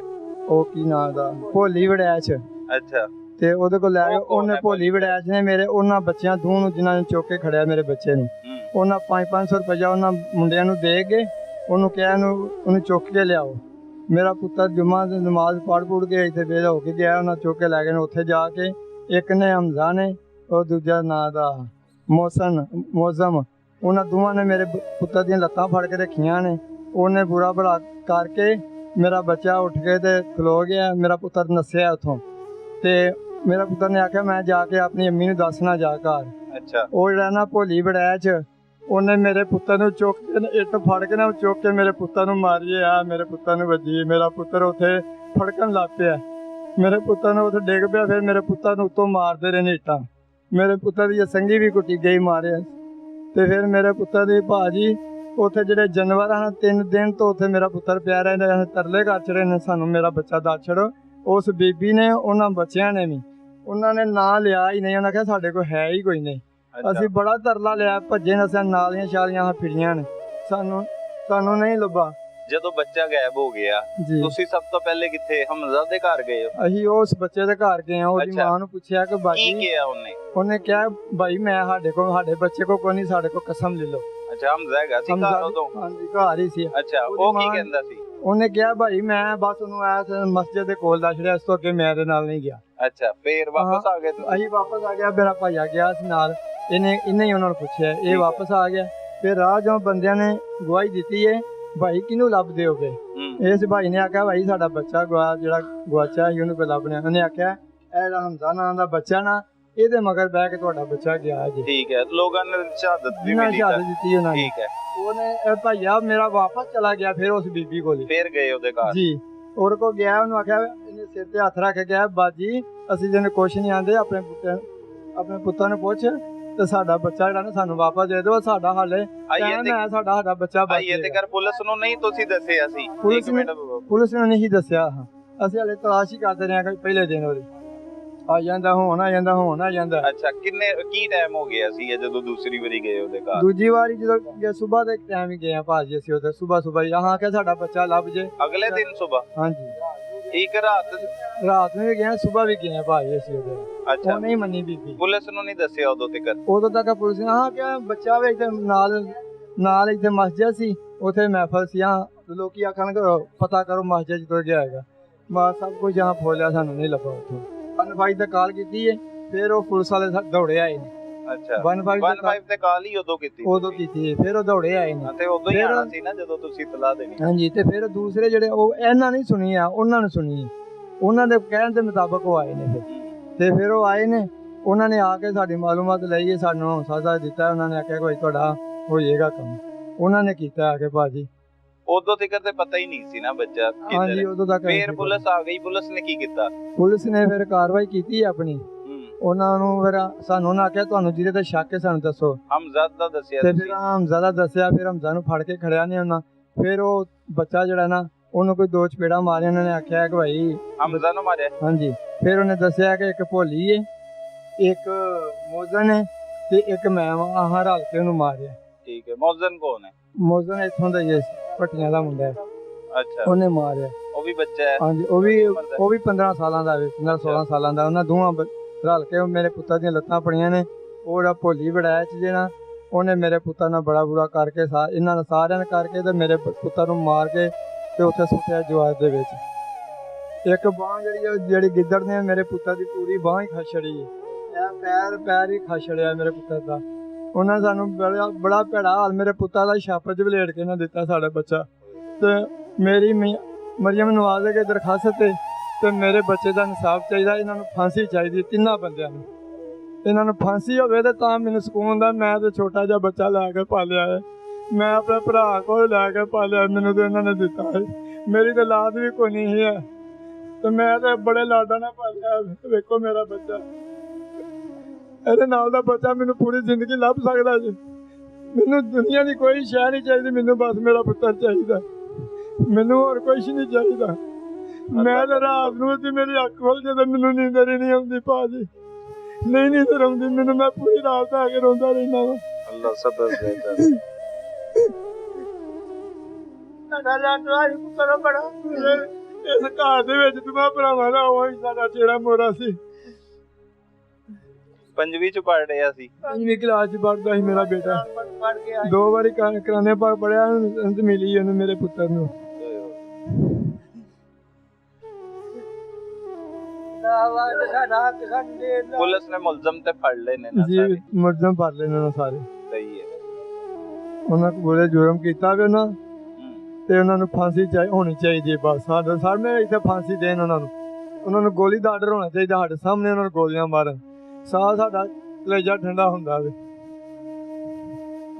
ਉਹ ਕੀ ਨਾਂ ਦਾ, ਭੋਲੀ ਵੜੈਚ। ਅੱਛਾ, ਤੇ ਉਹਦੇ ਕੋਲ ਲੈ ਗਿਆ। ਉਹ ਕੌਣ ਉਹਨੇ ਹੈ ਭੋਲੀ ਵੜੈਚ ਨੇ ਮੇਰੇ ਉਹਨਾਂ ਬੱਚਿਆਂ ਦੋ ਨੂੰ ਜਿਨ੍ਹਾਂ ਨੇ ਚੁੱਕ ਕੇ ਖੜਿਆ ਮੇਰੇ ਬੱਚੇ ਨੂੰ, ਉਹਨਾਂ 500 ਰੁਪਇਆ ਉਹਨਾਂ ਮੁੰਡਿਆਂ ਨੂੰ ਦੇ ਕੇ ਉਹਨੂੰ ਕਿਹਾ ਉਹਨੂੰ ਚੁੱਕ ਕੇ ਲਿਆਓ। ਮੇਰਾ ਪੁੱਤਰ ਜੁਮਾ ਦੀ ਨਮਾਜ਼ ਪੜ੍ਹ ਕੇ ਇੱਥੇ ਵੇਲਾ ਹੋ ਕੇ ਗਿਆ। ਉਹਨਾਂ ਚੁੱਕ ਕੇ ਲੈ ਗਏ ਨੇ। ਉੱਥੇ ਜਾ ਕੇ ਇੱਕ ਨੇ ਹਮਜ਼ਾ ਨੇ, ਉਹ ਦੂਜਾ ਨਾਂ ਦਾ ਮੌਜ਼ਮ, ਉਹਨਾਂ ਦੋਵਾਂ ਨੇ ਮੇਰੇ ਪੁੱਤਰ ਦੀਆਂ ਲੱਤਾਂ ਫੜ ਕੇ ਰੱਖੀਆਂ ਨੇ। ਉਹਨੇ ਬੁਰਾ ਭਲਾ ਕਰਕੇ ਮੇਰਾ ਬੱਚਾ ਉੱਠ ਕੇ ਤੇ ਖਲੋ ਗਿਆ। ਮੇਰਾ ਪੁੱਤਰ ਨੱਸਿਆ ਉੱਥੋਂ ਤੇ ਮੇਰਾ ਪੁੱਤਰ ਨੇ ਆਖਿਆ ਮੈਂ ਜਾ ਕੇ ਆਪਣੀ ਅੰਮੀ ਨੂੰ ਦੱਸਣਾ ਜਾ ਘਰ। ਅੱਛਾ, ਉਹ ਜਿਹੜਾ ਨਾ ਭੋਲੀ ਵੜੈਚ, ਉਹਨੇ ਮੇਰੇ ਪੁੱਤਰ ਨੂੰ ਚੁੱਕ ਕੇ ਇੱਟ ਫੜ ਕੇ ਨਾ ਚੁੱਕ ਕੇ ਮੇਰੇ ਪੁੱਤਰ ਨੂੰ ਮਾਰੀਏ ਆ, ਮੇਰੇ ਪੁੱਤਰ ਨੂੰ ਵੱਜੀ। ਮੇਰਾ ਪੁੱਤਰ ਉੱਥੇ ਫੜਕਣ ਲੱਗ ਪਿਆ। ਮੇਰੇ ਪੁੱਤਰ ਨੂੰ ਉੱਥੇ ਡਿੱਗ ਪਿਆ। ਫਿਰ ਮੇਰੇ ਪੁੱਤਰ ਨੂੰ ਉੱਤੋਂ ਮਾਰਦੇ ਰਹੇ ਨੇ ਇੱਟਾਂ। ਮੇਰੇ ਪੁੱਤਰ ਦੀ ਸੰਗੀ ਵੀ ਕੁੱਟੀ ਗਈ ਮਾਰਿਆ। ਤੇ ਫਿਰ ਮੇਰੇ ਪੁੱਤਰ ਦੀ ਭਾਜੀ ਉੱਥੇ ਜਿਹੜੇ ਜਾਨਵਰ ਹਨ 3 ਦਿਨ ਤੋਂ ਉੱਥੇ ਮੇਰਾ ਪੁੱਤਰ ਪਿਆ ਰਹਿੰਦਾ। ਤਰਲੇ ਕਰ ਰਹੇ ਨੇ ਸਾਨੂੰ ਮੇਰਾ ਬੱਚਾ ਦੱਸ ਛੱਡੋ। ਉਸ ਬੀਬੀ ਨੇ, ਉਹਨਾਂ ਬੱਚਿਆਂ ਨੇ ਵੀ, ਉਹਨਾਂ ਨੇ ਨਾਂ ਲਿਆ ਹੀ ਨਹੀਂ। ਉਹਨਾਂ ਕਿਹਾ ਸਾਡੇ ਕੋਲ ਹੈ ਹੀ ਕੋਈ ਨਹੀਂ। ਅਸੀਂ ਬੜਾ ਤਰਲਾ ਲਿਆ, ਭੱਜੇ ਨਸਾਂ, ਨਾਲੀਆਂ ਛਾਲੀਆਂ ਫਿਰੀਆਂ ਨੇ, ਸਾਨੂੰ ਨਹੀਂ ਲੱਭਾ। ਜਦੋਂ ਬੱਚਾ ਗਾਇਬ ਹੋ ਗਿਆ ਜੀ, ਤੁਸੀਂ ਸਭ ਤੋਂ ਪਹਿਲੇ ਕਿੱਥੇ? ਹਮਜ਼ਾ ਦੇ ਘਰ ਗਏ ਹੋ? ਅਸੀਂ ਉਸ ਬੱਚੇ ਦੇ ਘਰ ਗਏ ਆ। ਉਹਦੀ ਅੱਛਾ। ਮਾਂ ਨੂੰ ਪੁੱਛਿਆ ਕਿ ਕੀ ਬਾਜੀ, ਕਿਹਾ ਉਹਨੇ? ਉਹਨੇ ਕਿਹਾ ਭਾਈ ਮੈਂ ਸਾਡੇ ਬੱਚੇ ਕੋ ਕੋਈ ਨਹੀਂ, ਸਾਡੇ ਕੋ ਕਸਮ ਲੈ ਲਓ। ਅੱਛਾ, ਹਮਜ਼ਾ ਹੈਗਾ ਸੀ ਘਰ ਉਦੋਂ? ਹਾਂਜੀ, ਘਰ ਹੀ ਸੀ। ਅੱਛਾ, ਉਹਦੀ ਉਹ ਕੀ ਮਾਂ- ਕਹਿੰਦਾ ਸੀ? ਉਹਨੇ ਕਿਹਾ ਭਾਈ ਮੈਂ ਬਸ ਉਹਨੂੰ ਆਇਆ ਮਸਜਿਦ ਦੇ ਕੋਲ ਦਾ ਛੜਿਆ, ਇਸ ਤੋਂ ਅੱਗੇ ਮੈਂ ਇਹਦੇ ਨਾਲ ਨਹੀਂ ਗਿਆ। ਅੱਛਾ, ਫੇਰ ਵਾਪਸ ਆ ਗਏ ਤੁਸੀਂ? ਅਸੀਂ ਵਾਪਸ ਆ ਗਿਆ। ਮੇਰਾ ਭਾਈਆ ਗਿਆ ਸੀ ਨਾਲ, ਇਹਨੇ ਹੀ ਉਹਨਾਂ ਨੂੰ ਪੁੱਛਿਆ, ਇਹ ਵਾਪਸ ਆ ਗਿਆ। ਫਿਰ ਰਾਹ ਜੋ ਬੰਦਿਆਂ ਨੇ ਗਵਾਹੀ ਦਿੱਤੀ ਹੈ ਭਾਈ ਕਿਹਨੂੰ ਲੱਭਦੇ ਹੋਗੇ। ਇਸ ਭਾਈ ਨੇ ਆਖਿਆ ਭਾਈ ਸਾਡਾ ਬੱਚਾ ਜਿਹੜਾ ਗਵਾਚਾ ਸੀ ਉਹਨੂੰ ਕੋਈ ਲੱਭਣਾ। ਉਹਨੇ ਆਖਿਆ ਇਹ ਜਿਹੜਾ ਹਮਜ਼ਾ ਨਾਂ ਦਾ ਬੱਚਾ ਨਾ, ਇਹਦੇ ਮਗਰ ਬਹਿ ਕੇ ਤੁਹਾਡਾ ਬੱਚਾ ਗਿਆ ਜੀ। ਠੀਕ ਹੈ, ਲੋਕਾਂ ਨੇ ਸ਼ਹਾਦਤ ਵੀ ਇਹਨਾਂ ਮਿਲੀ। ਸ਼ਹਾਦਤ ਦਿੱਤੀ ਉਹਨਾਂ ਨੇ। ਠੀਕ ਹੈ, ਉਹਨੇ ਭਾਈਆ ਮੇਰਾ ਵਾਪਸ ਚਲਾ ਗਿਆ ਫਿਰ ਉਸ ਬੀਬੀ ਕੋਲ ਫੇਰ ਗਏ ਉਹਦੇ ਘਰ? ਜੀ। ਉਹਦੇ ਕੋਲ ਗਿਆ, ਉਹਨੂੰ ਆਖਿਆ, ਇਹਨੇ ਸਿਰ ਤੇ ਹੱਥ ਰੱਖ ਕੇ ਗਿਆ ਬਾਜੀ ਅਸੀਂ ਜਿਹਨੇ ਕੁਛ ਨਹੀਂ ਆਂਦੇ, ਆਪਣੇ ਪੁੱਤਾਂ ਨੂੰ ਪੁੱਛ ਤੇ ਸਾਡਾ ਬੱਚਾ ਜਿਹੜਾ ਨਾ ਸਾਨੂੰ ਵਾਪਸ ਦੇ ਦਿਓ। ਸਾਡਾ ਹਾਲੇ ਸਾਡਾ ਬੱਚਾ ਆਈਏ ਤੇ ਕਰ ਪੁਲਿਸ ਨੂੰ ਨਹੀਂ ਤੁਸੀਂ ਦੱਸਿਆ ਸੀ? ਪੁਲਿਸ ਨੇ ਨਹੀਂ ਦੱਸਿਆ। ਅਸੀਂ ਹਾਲੇ ਤਲਾਸ਼ ਹੀ ਕਰਦੇ ਰਹੇ ਹਾਂ। ਪਹਿਲੇ ਦਿਨ ਉਹਦੇ ਆ ਜਾਂਦਾ ਹੁਣ ਆ ਜਾਂਦਾ। ਅੱਛਾ, ਕੀ ਟਾਈਮ ਹੋ ਗਿਆ ਸੀ ਜਦੋਂ ਦੂਸਰੀ ਵਾਰੀ ਗਏ ਉਹਦੇ ਘਰ? ਦੂਜੀ ਵਾਰੀ ਜਦੋਂ ਸਵੇਰ ਦੇ ਟਾਈਮ ਹੀ ਗਏ ਆ ਭਾਜੀ ਅਸੀਂ ਉਹਦੇ ਸਵੇਰ ਹੀ। ਹਾਂ ਕਿ ਸਾਡਾ ਬੱਚਾ ਲੱਭ ਜੇ। ਅਗਲੇ ਦਿਨ ਸਵੇਰ? ਹਾਂਜੀ, ਇੱਕ ਰਾਤ ਨੂੰ ਵੀ ਗਏ, ਸਵੇਰ ਵੀ ਗਏ ਭਾਜੀ ਅਸੀਂ ਉਹਦੇ। ਅੱਛਾ, ਨਹੀਂ ਮੰਨੀ ਬੀਬੀ। ਪੁਲਿਸ ਨੂੰ ਨਹੀਂ ਦੱਸਿਆ ਉਦੋਂ ਤੱਕ? ਉਦੋਂ ਤੱਕ ਪੁਲਿਸ ਨੇ ਹਾਂ ਕਿ ਬੱਚਾ ਵੀ ਇੱਥੇ ਨਾਲ ਇੱਥੇ ਮਸਜਿਦ ਸੀ, ਉੱਥੇ ਮਹਿਫਲ ਸੀ। ਹਾਂ, ਲੋਕੀ ਆਖਣਗੇ ਪਤਾ ਕਰੋ ਮਸਜਿਦ ਤੋਂ ਗਿਆ ਹੈਗਾ। ਬਸ ਸਭ ਕੁਝ ਜਹਾਂ ਫੋਲਿਆ, ਸਾਨੂੰ ਨਹੀਂ ਲੱਭਾ। ਉੱਥੋਂ 1-5 ਤੇ ਕਾਲ ਕੀਤੀ ਹੈ, ਫਿਰ ਉਹ ਪੁਲਿਸ ਵਾਲੇ ਦੌੜੇ ਆਏ ਨੇ। ਅੱਛਾ, 1-5 ਤੇ ਕਾਲ ਹੀ ਉਦੋਂ ਕੀਤੀ ਹੈ, ਫਿਰ ਉਹ ਦੌੜੇ ਆਏ ਨੇ। ਤੇ ਉਦੋਂ ਹੀ ਆਣਾ ਸੀ ਨਾ ਜਦੋਂ ਤੁਸੀਂ ਇਤਲਾਹ ਦੇਣੀ। ਹਾਂਜੀ, ਤੇ ਫਿਰ ਦੂਸਰੇ ਜਿਹੜੇ ਉਹ ਇਹਨਾਂ ਨਹੀਂ ਸੁਣੀ ਆ, ਉਹਨਾਂ ਨੇ ਸੁਣੀ। ਉਹਨਾਂ ਦੇ ਕਹਿਣ ਦੇ ਮੁਤਾਬਕ ਉਹ ਆਏ ਨੇ। ਫਿਰ ਉਹ ਆਏ ਨੇ, ਉਹਨਾਂ ਨੇ ਆ ਕੇ ਸਾਡੀ ਮਾਲੂਮਾਤ ਲਈ, ਸਾਨੂੰ ਸਾਜ਼ਾ ਦਿੱਤਾ। ਉਹਨਾਂ ਨੇ ਆਖਿਆ ਕੋਈ ਤੁਹਾਡਾ ਹੋ ਜਾਏਗਾ ਕੰਮ। ਉਹਨਾਂ ਨੇ ਕੀਤਾ ਆ ਕੇ ਭਾਜੀ। ਉਦੋਂ ਤੱਕ ਤੇ ਪਤਾ ਹੀ ਨਹੀਂ ਸੀ ਨਾ ਬੱਚਾ ਕਿੱਧਰ। ਹਾਂਜੀ, ਉਦੋਂ ਤੱਕ। ਫਿਰ ਪੁਲਿਸ ਆ ਗਈ, ਪੁਲਿਸ ਨੇ ਕੀ ਕੀਤਾ? ਪੁਲਿਸ ਨੇ ਫਿਰ ਕਾਰਵਾਈ ਕੀਤੀ ਆਪਣੀ। ਉਹਨਾਂ ਨੂੰ ਫਿਰ ਸਾਨੂੰ ਉਹਨਾਂ ਆਖਿਆ ਤੁਹਾਨੂੰ ਜਿਹਦੇ ਤੇ ਸ਼ੱਕ ਹੈ ਸਾਨੂੰ ਦੱਸੋ। ਹਮਜ਼ਾ ਦੱਸਿਆ ਤੇ ਤੁਸੀਂ? ਫਿਰ ਹਮਜ਼ਾ ਦਾ ਦੱਸਿਆ, ਫਿਰ ਹਮਜ਼ਾ ਨੂੰ ਫੜ ਕੇ ਖੜਿਆ ਨੇ ਉਹਨਾਂ। ਫਿਰ ਉਹ ਬੱਚਾ ਜਿਹੜਾ ਨਾ ਉਹਨੂੰ ਕੋਈ 2 ਚਪੇੜਾਂ ਮਾਰੀਆਂ। ਉਹਨਾਂ ਨੇ ਆਖਿਆ ਕਿ ਭਾਈ ਹਮਜ਼ਾ ਨੂੰ ਮਾਰਿਆ? ਹਾਂਜੀ। ਫਿਰ ਉਹਨੇ ਦੱਸਿਆ ਕਿ ਇੱਕ ਭੋਲੀ ਹੈ, ਇੱਕ ਮੋਜ਼ਨ ਹੈ ਤੇ ਇੱਕ ਮੈਂ ਆਹ ਰਲ ਕੇ ਉਹਨੂੰ ਮਾਰਿਆ। ਠੀਕ ਹੈ। ਮੌਜ਼ਨ ਕੌਣ ਹੈ? ਮੋਜ਼ਨ ਇੱਥੋਂ ਦਾ ਹੀ ਹੈ, ਭੱਟੀਆਂ ਦਾ ਮੁੰਡਾ ਹੈ। ਅੱਛਾ, ਉਹਨੇ ਮਾਰਿਆ। ਉਹ ਵੀ ਬੱਚਾ ਹੈ? ਹਾਂਜੀ, ਉਹ ਵੀ 15 ਸਾਲਾਂ ਦਾ ਹੈ, 15-16 ਸਾਲਾਂ ਦਾ। ਉਹਨਾਂ ਦੋਵਾਂ ਰਲ ਕੇ ਮੇਰੇ ਪੁੱਤਰ ਦੀਆਂ ਲੱਤਾਂ ਫੜੀਆਂ ਨੇ। ਉਹ ਜਿਹੜਾ ਭੋਲੀ ਵੜਾਇਆ ਚ ਜਿਹੜਾ ਉਹਨੇ ਮੇਰੇ ਪੁੱਤਰ ਨਾਲ ਬੜਾ ਬੁਰਾ ਕਰਕੇ ਇਹਨਾਂ ਨੇ ਸਾਰਿਆਂ ਨੇ ਕਰਕੇ ਤੇ ਮੇਰੇ ਪੁੱਤਰ ਨੂੰ ਮਾਰ ਕੇ ਤੇ ਉੱਥੇ ਸੁੱਟਿਆ ਜਵਾਜ਼ ਦੇ ਵਿੱਚ। ਇੱਕ ਬਾਂਹ ਜਿਹੜੀ ਗਿੱਦੜ ਨੇ ਮੇਰੇ ਪੁੱਤਰ ਦੀ ਪੂਰੀ ਬਾਂਹ ਹੀ ਖਛੜੀ ਹੈ। ਇਹ ਪੈਰ ਹੀ ਖਛੜਿਆ ਮੇਰੇ ਪੁੱਤਰ ਦਾ। ਉਹਨਾਂ ਸਾਨੂੰ ਬੜਾ ਭੈੜਾ ਹਾਲ ਮੇਰੇ ਪੁੱਤਰ ਦਾ ਛਾਪੇ 'ਚ ਵਲੇਟ ਕੇ ਨਾ ਦਿੱਤਾ ਸਾਡਾ ਬੱਚਾ। ਤੇ ਮੇਰੀ ਮਰੀਮ ਨਵਾਜ਼ ਦੇ ਦਰਖਾਸਤ ਤੇ ਮੇਰੇ ਬੱਚੇ ਦਾ ਇਨਸਾਫ ਚਾਹੀਦਾ। ਇਹਨਾਂ ਨੂੰ ਫਾਂਸੀ ਚਾਹੀਦੀ, ਤਿੰਨਾਂ ਬੰਦਿਆਂ ਨੂੰ। ਇਹਨਾਂ ਨੂੰ ਫਾਂਸੀ ਹੋਵੇ ਤੇ ਤਾਂ ਮੈਨੂੰ ਸਕੂਨ ਦਾ। ਮੈਂ ਤੇ ਛੋਟਾ ਜਿਹਾ ਬੱਚਾ ਲੈ ਕੇ ਪਾਲਿਆ ਹੈ, ਮੈਂ ਆਪਣੇ ਭਰਾ ਕੋਲ ਲੈ ਕੇ ਪਾਲਿਆ, ਮੈਨੂੰ ਤੇ ਇਹਨਾਂ ਨੇ ਦਿੱਤਾ ਹੈ। ਮੇਰੀ ਤਾਂ ਔਲਾਦ ਵੀ ਕੋਈ ਨਹੀਂ ਹੈ ਤੇ ਮੈਂ ਤੇ ਬੜੇ ਲਾਡਾਂ ਨਾਲ ਪਾਲਿਆ। ਵੇਖੋ ਮੇਰਾ ਬੱਚਾ, ਇਹਦੇ ਨਾਲ ਦਾ ਬੱਚਾ ਮੈਨੂੰ ਪੂਰੀ ਜ਼ਿੰਦਗੀ ਲੱਭ ਸਕਦਾ ਜੀ। ਮੈਨੂੰ ਦੁਨੀਆ ਦੀ ਕੋਈ ਸ਼ੈ ਨਹੀਂ ਚਾਹੀਦੀ, ਮੈਨੂੰ ਬਸ ਮੇਰਾ ਪੁੱਤਰ ਚਾਹੀਦਾ। ਮੈਨੂੰ ਹੋਰ ਕੁਛ ਨਹੀਂ ਚਾਹੀਦਾ। ਮੈਂ ਤਾਂ ਰਾਤ ਨੂੰ ਤੇ ਮੇਰੀ ਅੱਖ ਖੁੱਲ ਜਦੋਂ ਮੈਨੂੰ ਨੀਂਦਰ ਹੀ ਨਹੀਂ ਆਉਂਦੀ ਭਾਜੀ, ਨਹੀਂ ਨੀਂਦਰ ਆਉਂਦੀ ਮੈਨੂੰ। ਮੈਂ ਪੂਰੀ ਰਾਤ ਆ ਕੇ ਰੋਂਦਾ ਰਹਿੰਦਾ ਵਾ। ਅੱਲਾਹ ਸਬਰ ਦੇ। ਸਾਡਾ ਲਾਡਲਾ ਹੀ ਪੁੱਤਰ ਬੜਾ। ਇਸ ਘਰ ਦੇ ਵਿੱਚ ਦੋਵਾਂ ਭਰਾਵਾਂ ਦਾ ਉਹੀ ਸਾਡਾ ਚਿਹਰਾ ਮੋਰਾ ਸੀ। 5ਵੀਂ ਚ ਪੜ੍ਹ ਰਿਹਾ ਸੀ? 5ਵੀਂ ਕਲਾਸ 'ਚ ਪੜ੍ਹਦਾ ਸੀ ਮੇਰਾ ਬੇਟਾ। ਪੜ ਕੇ ਆਇਆ 2 ਵਾਰੀ ਕਰਾਨੇ ਪਾ ਪੜਿਆ, ਮਿਲੀ ਉਹਨੂੰ ਮੇਰੇ ਪੁੱਤਰ ਨੂੰ। ਸਾਡਾ ਸਾਡੇ ਪੁਲਿਸ ਨੇ ਮੁਲਜ਼ਮ ਤੇ ਫੜ ਲਏ ਨੇ ਨਾ ਜੀ, ਸਾਰੇ? ਮੁਲਜ਼ਮ ਫੜ ਲੈਣੇ ਨੇ ਸਾਰੇ। ਸਹੀ ਹੈ। ਉਹਨਾਂ ਕੋਲ ਬੜੇ ਜੁਰਮ ਕੀਤਾ ਵੀ ਉਹਨਾਂ ਤੇ ਉਹਨਾਂ ਨੂੰ ਫਾਂਸੀ ਹੋਣੀ ਚਾਹੀਦੀ ਹੈ ਬਸ। ਸਾਡੇ ਸਾਹਮਣੇ ਇੱਥੇ ਫਾਂਸੀ ਦੇਣ ਉਹਨਾਂ ਨੂੰ ਗੋਲੀ ਦਾ ਆਰਡਰ ਹੋਣਾ ਚਾਹੀਦਾ। ਸਾਡੇ ਸਾਹਮਣੇ ਉਹਨਾਂ ਨੂੰ ਗੋਲੀਆਂ ਮਾਰਨ, ਸਾਹ ਸਾਡਾ ਕਲੇਜਾ ਠੰਡਾ ਹੁੰਦਾ ਵੇ।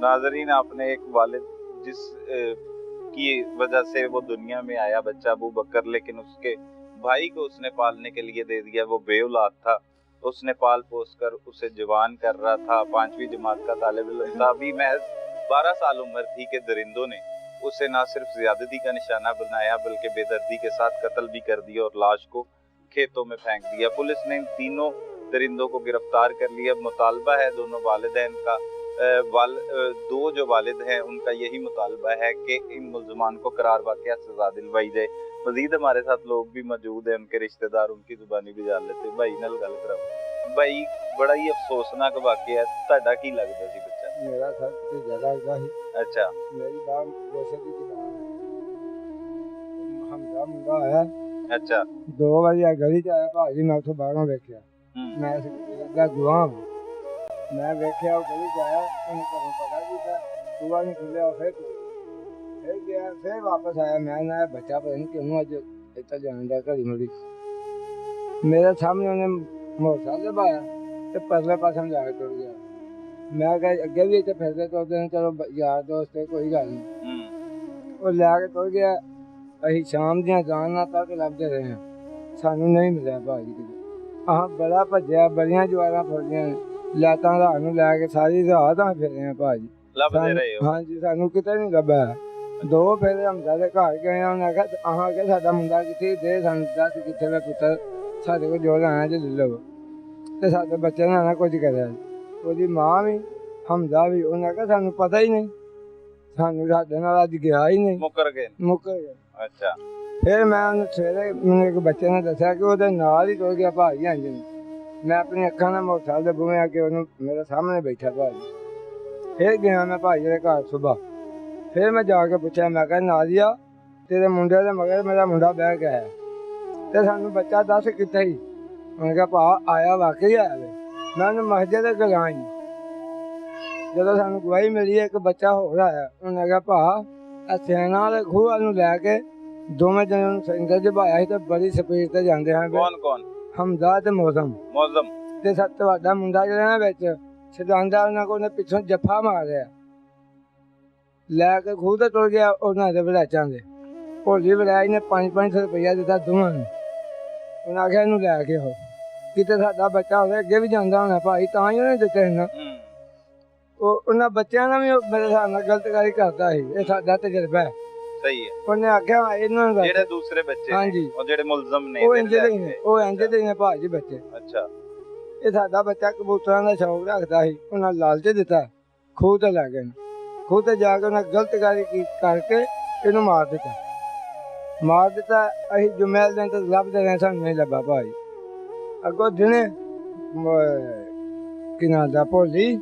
नाजरीन, आपने एक वालिद जिस की वजह से वो दुनिया में आया बच्चा अबू बकर, लेकिन उसके भाई को उसने पालने के लिए दे दिया। वो बेऔलाद था, उसने पाल पोस कर उसे जवान कर रहा था। 5वीं जमात का तालिब इल्म था। अभी महज 12 साल उम्र थी कि दरिंदों ने उसे ना सिर्फ ज्यादती का निशाना बनाया बल्कि बेदर्दी के साथ कत्ल भी कर दिया और लाश को खेतों में फेंक दिया। पुलिस ने इन तीनों दरिंदों को गिरफ्तार कर लिया। मुतालबा है दोनों वालिदैन का, दो जो वालिद हैं उनका यही मुतालबा है कि इन मुल्ज़मान को करार वाक़या सज़ा दिलवाई जाए। मज़ीद हमारे साथ लोग भी मौजूद हैं, उनके रिश्तेदार, उनकी ज़ुबानी भी जान लेते। भाई नाल गल कराओ। भाई, बड़ा ही अफसोसनाक वाक़या है। तुहाडा की लगदा सी बच्चा? मेरा सर से ज़्यादा हुआ ही। अच्छा, मेरी बात वैसे की हमदा मुंडा आया। अच्छा, 2 ਵਾਰੀ ਗਲੀ 'ਚ ਆਇਆ ਭਾਜੀ, ਮੈਂ ਉੱਥੋਂ ਬਾਹਰੋਂ ਵੇਖਿਆ। ਮੈਂ ਦਾ ਗੁਆਮ ਮੈਂ ਵੇਖਿਆ ਉਹ ਗਲੀ 'ਚ ਆਇਆ, ਉਹਨੇ ਘਰੋਂ ਪਤਾ ਕੀਤਾ, ਬੂਹਾ ਨਹੀਂ ਖੁੱਲਿਆ। ਫਿਰ ਗਿਆ, ਫਿਰ ਵਾਪਸ ਆਇਆ। ਮੈਂ ਨਾ ਬੱਚਾ ਪਤਾ ਨਹੀਂ ਕਿਉਂ ਅੱਜ ਇੱਥੇ ਜਾਂਦਾ ਘੜੀ ਮੁੜੀ। ਮੇਰੇ ਸਾਹਮਣੇ ਉਹਨੇ ਮੋਟਰਸਾਈਕਲ ਦਬਾਇਆ ਤੇ ਪਰਲੇ ਪਾਸੇ ਜਾ ਕੇ ਤੁਰ ਗਿਆ। ਮੈਂ ਕਿਹਾ ਅੱਗੇ ਵੀ ਇੱਥੇ ਫਿਰਦੇ ਤੁਰਦੇ ਨੇ, ਚਲੋ ਯਾਰ ਦੋਸਤ ਹੈ, ਕੋਈ ਗੱਲ ਨਹੀਂ। ਉਹ ਲੈ ਕੇ ਤੁਰ ਗਿਆ। ਅਸੀਂ ਸ਼ਾਮ ਦੀਆਂ ਜਾਨਾਂ ਤੱਕ ਲੱਭਦੇ ਰਹੇ ਹਾਂ, ਸਾਨੂੰ ਨਹੀਂ ਮਿਲਿਆ ਭਾਜੀ ਕਿਤੇ। ਆਹ ਬੜਾ ਭੱਜਿਆ, ਬੜੀਆਂ ਜਵਾਰਾਂ ਫੜੀਆਂ ਨੇ, ਲਾਤਾਂ ਰਾਤ ਨੂੰ ਲੈ ਕੇ ਸਾਰੀ ਰਾਤ ਆ ਫਿਰੇ ਆ ਭਾਜੀ। ਲੱਭਦੇ ਰਹੇ ਹੋ? ਹਾਂਜੀ, ਸਾਨੂੰ ਕਿਤੇ ਨਹੀਂ ਲੱਭਿਆ। 2 ਫੇਰੇ ਹਮਜ਼ਾ ਦੇ ਘਰ ਗਏ ਆ, ਉਹਨੇ ਕਿਹਾ ਆਹ ਕਿ ਸਾਡਾ ਮੁੰਡਾ ਕਿੱਥੇ, ਦੇ ਸਾਨੂੰ ਦੱਸ ਕਿੱਥੇ ਵਾ ਪੁੱਤਰ, ਸਾਡੇ ਕੋਲ ਜੋ ਲੈਣਾ ਜੇ ਲੈ ਲਓ। ਤੇ ਸਾਡੇ ਬੱਚੇ ਨੇ ਨਾ ਕੁਝ ਕਰਿਆ। ਉਹਦੀ ਮਾਂ ਵੀ ਹਮਜ਼ਾ ਵੀ, ਉਹਨੇ ਕਿਹਾ ਸਾਨੂੰ ਪਤਾ ਹੀ ਨਹੀਂ, ਸਾਨੂੰ ਸਾਡੇ ਨਾਲ ਅੱਜ ਗਿਆ ਹੀ ਨਹੀਂ, ਮੁੱਕਰ ਗਏ। ਅੱਛਾ। ਫਿਰ ਮੈਂ ਉਹਨੂੰ ਸਵੇਰੇ ਮੈਨੂੰ ਇੱਕ ਬੱਚੇ ਨੇ ਦੱਸਿਆ ਕਿ ਉਹਦੇ ਨਾਲ ਹੀ ਤੁਰ ਗਿਆ ਭਾਜੀ। ਹਾਂਜੀ, ਮੈਂ ਆਪਣੀ ਅੱਖਾਂ ਨਾਲ ਮੋਟਰਸਾਈਕਲ ਦੇ ਬੂਹੇ ਆ ਕੇ ਉਹਨੂੰ ਮੇਰੇ ਸਾਹਮਣੇ ਬੈਠਾ ਭਾਜੀ। ਫਿਰ ਗਿਆ ਮੈਂ ਭਾਜੀ ਦੇ ਘਰ ਸੁਬਾਹ। ਫਿਰ ਮੈਂ ਜਾ ਕੇ ਪੁੱਛਿਆ, ਮੈਂ ਕਿਹਾ ਨਾਜ਼ੀਆ ਤੇਰੇ ਮੁੰਡੇ ਦੇ ਮਗਰ ਮੇਰਾ ਮੁੰਡਾ ਬਹਿ ਗਿਆ ਹੈ ਤੇ ਸਾਨੂੰ ਬੱਚਾ ਦੱਸ ਕਿੱਥੇ ਹੀ। ਉਹਨੇ ਕਿਹਾ ਭਾ ਆਇਆ, ਵਾਕਈ ਆਇਆ ਵੇ। ਮੈਂ ਉਹਨੂੰ ਮਸਜਿਦ ਦੇ ਗਿਆ ਹੀ। ਜਦੋਂ ਸਾਨੂੰ ਗਵਾਹੀ ਮਿਲੀ ਇੱਕ ਬੱਚਾ ਹੋਰ ਆਇਆ, ਉਹਨੇ ਕਿਹਾ ਭਾ ਸੈਨਾ ਵਾਲੇ ਖੂਹ ਨੂੰ ਲੈ ਕੇ ਦੋਵੇਂ ਜਣੇ ਨੂੰ ਸਿੰਗਲ ਜਵਾਇਆ ਸੀ ਤੇ ਬੜੀ ਸਪੀਡ ਤੇ ਜਾਂਦੇ ਹਨ। ਕੌਣ? ਹਮਜ਼ਾ ਤੇ ਮੌਜ਼ਮ ਤੇ ਤੁਹਾਡਾ ਮੁੰਡਾ ਜਿਹੜਾ ਨਾ ਵਿੱਚ ਛਡਾਂਦਾ, ਉਹਨਾਂ ਕੋਲ ਪਿੱਛੋਂ ਜੱਫਾ ਮਾਰਿਆ, ਲੈ ਕੇ ਖੂਹ ਤੇ ਤੁਰ ਗਿਆ ਉਹਨਾਂ ਦੇ ਵੜਾਚਾਂ ਦੇ। ਭੋਲੀ ਵੜਾਈ ਨੇ 500 ਰੁਪਇਆ ਦਿੱਤਾ ਦੋਵਾਂ ਨੂੰ। ਉਹਨਾਂ ਆਖਿਆ ਇਹਨੂੰ ਲੈ ਕੇ ਹੋ। ਕਿਤੇ ਸਾਡਾ ਬੱਚਾ ਹੋਵੇ ਅੱਗੇ ਵੀ ਜਾਂਦਾ ਹੋਣਾ ਭਾਈ, ਤਾਂ ਹੀ ਉਹਨੇ ਦਿੱਤੇ ਨਾ। ਉਹਨਾਂ ਬੱਚਿਆਂ ਨਾਲ ਵੀ ਉਹ ਮੇਰੇ ਹਿਸਾਬ ਨਾਲ ਗਲਤਕਾਰੀ ਕਰਦਾ ਸੀ। ਇਹ ਸਾਡਾ ਤਜਰਬਾ ਹੈ। ਸਹੀ ਹੈ। ਉਹਨੇ ਆਖਿਆ ਇਹਨਾਂ ਨੂੰ ਜਿਹੜੇ ਦੂਸਰੇ ਬੱਚੇ ਹਾਂਜੀ ਉਹ ਜਿਹੜੇ ਮੁਲਜ਼ਮ ਨੇ ਉਹ ਇੰਜ ਦੇ ਨੇ, ਉਹ ਇੰਜ ਦੇ ਨੇ ਭਾਜੀ ਬੱਚੇ। ਅੱਛਾ। ਇਹ ਸਾਡਾ ਬੱਚਾ ਕਬੂਤਰਾਂ ਦਾ ਸ਼ੌਕ ਰੱਖਦਾ ਸੀ, ਉਹਨਾਂ ਲਾਲਚ ਦਿੱਤਾ, ਖੂਹ ਤੇ ਲੈ ਗਏ। ਖੂਹ ਤੇ ਜਾ ਕੇ ਉਹਨਾਂ ਗਲਤਕਾਰੀ ਕਰਕੇ ਇਹਨੂੰ ਮਾਰ ਦਿੱਤਾ। ਅਸੀਂ ਜੁਮੇਲ ਦਿਨ ਤੇ ਲੱਭਦੇ ਰਹੇ, ਸਾਨੂੰ ਨਹੀਂ ਲੱਭਾ ਭਾਜੀ। ਅੱਗੋਂ ਦਿਨੇ ਕਿਨਾਂ ਦਾ ਭੋਲੀ